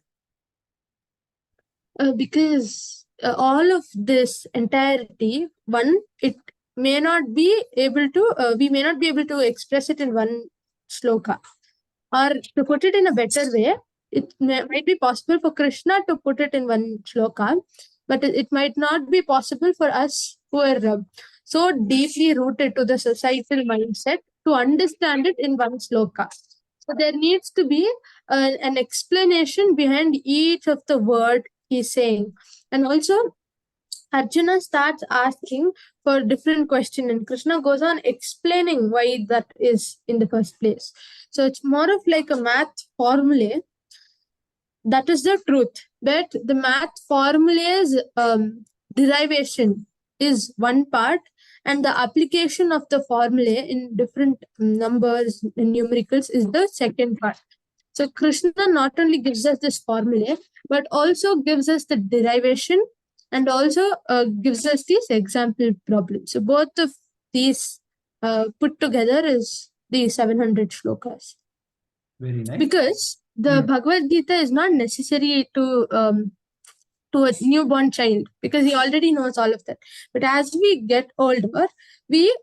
Because all of this entirety, it may not be able to, we may not be able to express it in one shloka. Or to put it in a better way, it might be possible for Krishna to put it in one shloka, but it might not be possible for us who are so deeply rooted to the societal mindset to understand it in one shloka. So there needs to be an explanation behind each of the word he's saying. And also, Arjuna starts asking for different question, and Krishna goes on explaining why that is in the first place. So it's more of like a math formula. That is the truth. But the math formula's derivation is one part, and the application of the formula in different numbers and numericals is the second part. So Krishna not only gives us this formula, but also gives us the derivation and also gives us these example problems. So both of these put together is the 700 shlokas. Very nice. Because the Bhagavad Gita is not necessary to a newborn child, because he already knows all of that. But as we get older, we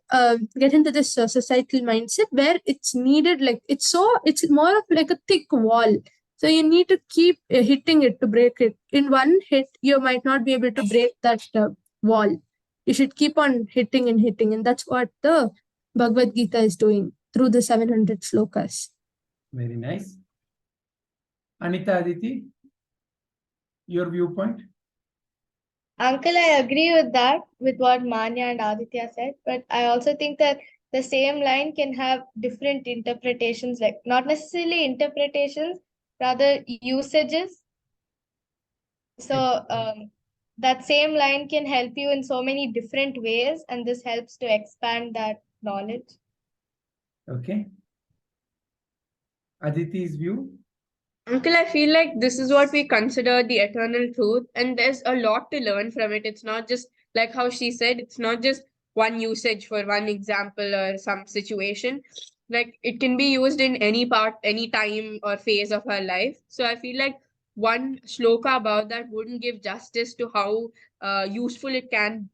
get into this societal mindset where it's needed, like it's more of like a thick wall. So you need to keep hitting it to break it. In one hit, you might not be able to break that wall. You should keep on hitting and hitting, and that's what the Bhagavad Gita is doing through the 700 shlokas. Very nice. Anita, Aditi, your viewpoint? Uncle, I agree with that, with what Manya and Aditya said, but I also think that the same line can have different interpretations, like not necessarily interpretations, rather usages. So that same line can help you in so many different ways, and this helps to expand that knowledge. Okay. Aditi's view? Uncle, I feel like this is what we consider the eternal truth, and there's a lot to learn from it. It's not just like how she said, it's not just one usage for one example or some situation. Like it can be used in any part, any time or phase of our life. So I feel like one shloka about that wouldn't give justice to how useful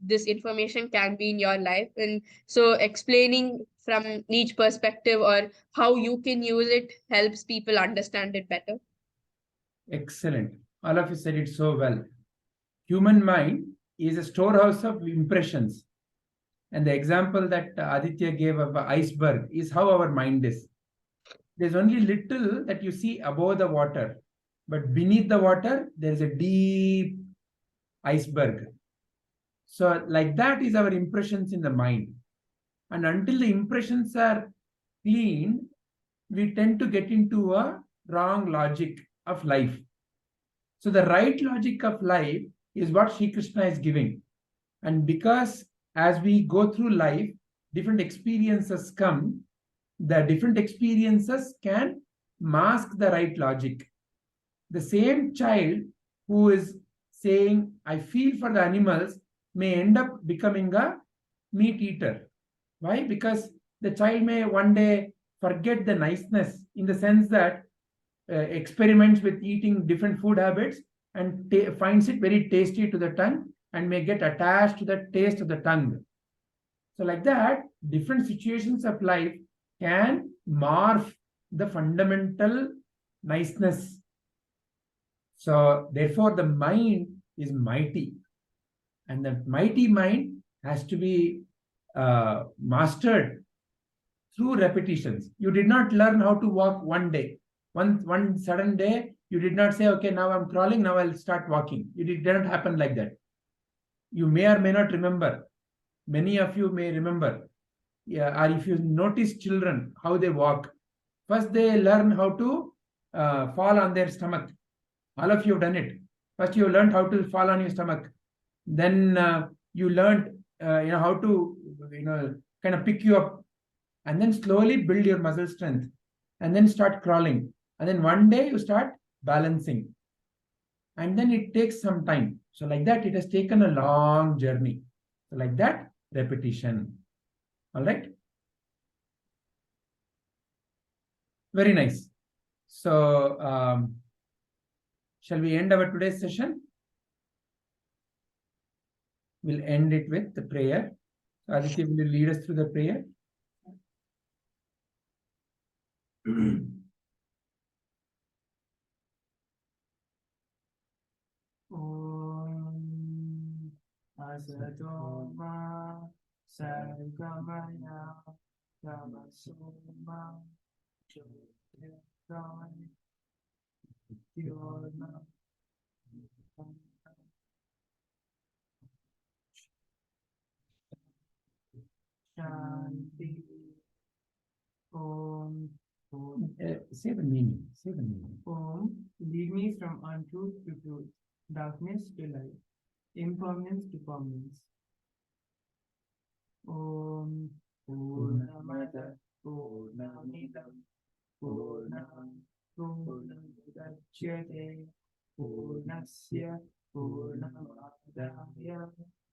this information can be in your life. And so explaining from each perspective or how you can use it helps people understand it better. Excellent. All of you said it so well. Human mind is a storehouse of impressions. And the example that Aditya gave of an iceberg is how our mind is. There's only little that you see above the water, but beneath the water, there's a deep iceberg. So like that is our impressions in the mind. And until the impressions are clean, we tend to get into a wrong logic of life. So the right logic of life is what Sri Krishna is giving. And because as we go through life, different experiences come, the different experiences can mask the right logic. The same child who is saying, I feel for the animals, may end up becoming a meat eater. Why? Because the child may one day forget the niceness, in the sense that experiments with eating different food habits and finds it very tasty to the tongue and may get attached to the taste of the tongue. So like that, different situations of life can morph the fundamental niceness. So therefore the mind is mighty, and the mighty mind has to be mastered through repetitions. You did not learn how to walk one day. One sudden day, you did not say, okay, now I'm crawling, now I'll start walking. It didn't happen like that. You may or may not remember. Many of you may remember. Yeah, or if you notice children, how they walk. First, they learn how to fall on their stomach. All of you have done it. First, you learned how to fall on your stomach. Then you learned how to kind of pick you up, and then slowly build your muscle strength, and then start crawling, and then one day you start balancing, and then it takes some time. So like that, it has taken a long journey. So like that, repetition. All right. Very nice. So shall we end our today's session? We'll end it with the prayer. Aditya, will you lead us through the prayer? Om Asato Ma Sargamaya Tamasoma Shanti. Om. Say the meaning. Say the meaning. Om, lead me from untruth to truth, darkness to light, impermanence to permanence. Om Purnamada Purnamidam Purnam Purnamudachyate Purnasya Purnamadaya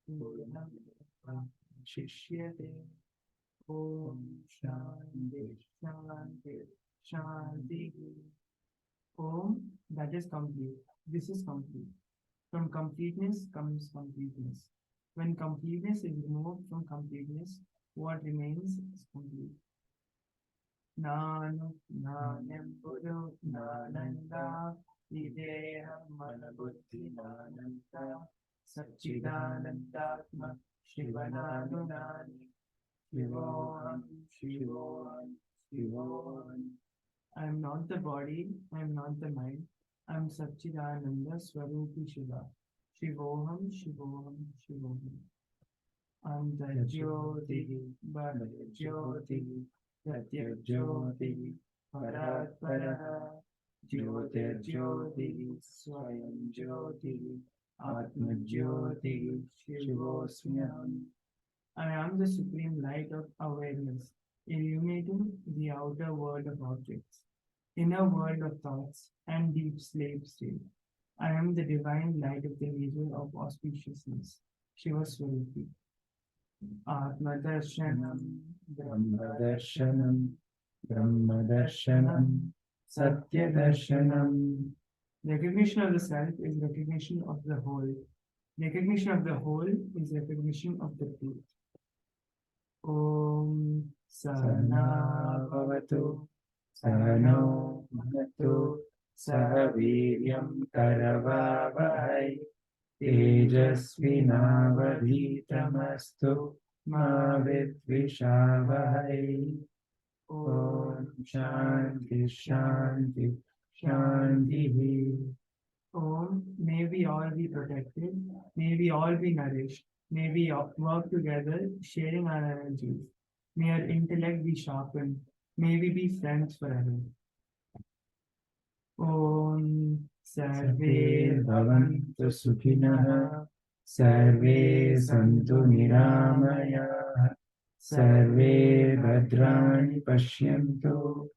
Purnamudachyate. Om Shanti Shanti Shanti. Om, that is complete. This is complete. From completeness comes completeness. When completeness is removed from completeness, what remains is complete. Nanu Nanyam Buddhu Nananda Ideham Manabuddhi Nananda Satchidanandatma Shivananunani Shivoham Shivoham Shivoham. I am not the body, I am not the mind, I am Satchidananda Swarupi Shiva. Shivoham, Shivoham, Shivoham. Antarjyoti, Bharajyoti, Pratyajyoti, Paratparaha, Jyotirjyoti, Swayam Jyoti, Atmajyoti, Shivosmyam. I am the supreme light of awareness, illuminating the outer world of objects, inner world of thoughts, and deep slave state. I am the divine light of the nature of auspiciousness, Shiva Swarupi. Atmadarshanam, Brahmadarshanam, Brahmadarshanam, Satyadarshanam. Recognition of the self is recognition of the whole. Recognition of the whole is recognition of the truth. Om Sahana Bhavatu Sahano Bhunaktu Sah Viryam Karavavahai Tejasvinavadhitamastu Ma Vidvishavahai. Om Shanti Shanti Shanti. Om, may we all be protected, may we all be nourished, may we work together, sharing our energies. May our intellect be sharpened, may we be friends forever. Om Sarve Bhavantu Sukhinah, Sarve Santu Niramayah, Sarve Bhadrani Pashyantu,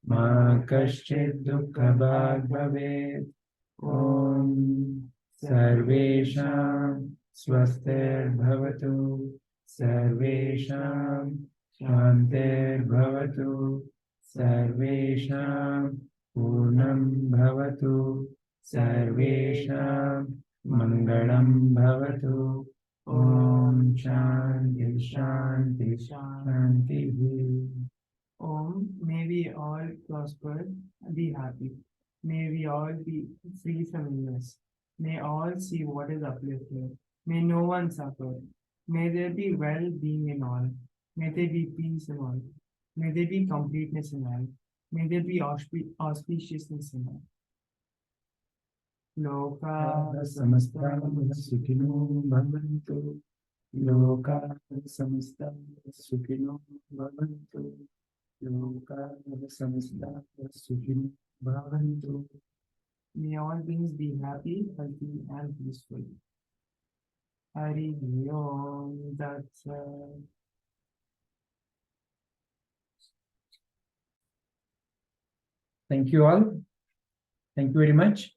Ma Kaschid Dukkha Bhag Bhavet. Om Sarvesham Swastir Bhavatu, Sarvesham Shantir Bhavatu, Sarvesham Purnam Bhavatu, Sarvesham Mangalam Bhavatu. Om Shanti Shanti Shanti. Om, may we all prosper, be happy. May we all be free from illness. May all see what is uplifted. May no one suffer. May there be well-being in all. May there be peace in all. May there be completeness in all. May there be auspiciousness in all. Loka Samasta Sukhino Bhavantu, Loka Samasta Sukhino Bhavantu, Loka Samasta Sukhino Bhavantu. May all beings be happy, healthy, and peaceful. Hari Om Tat Sat. Thank you all. Thank you very much.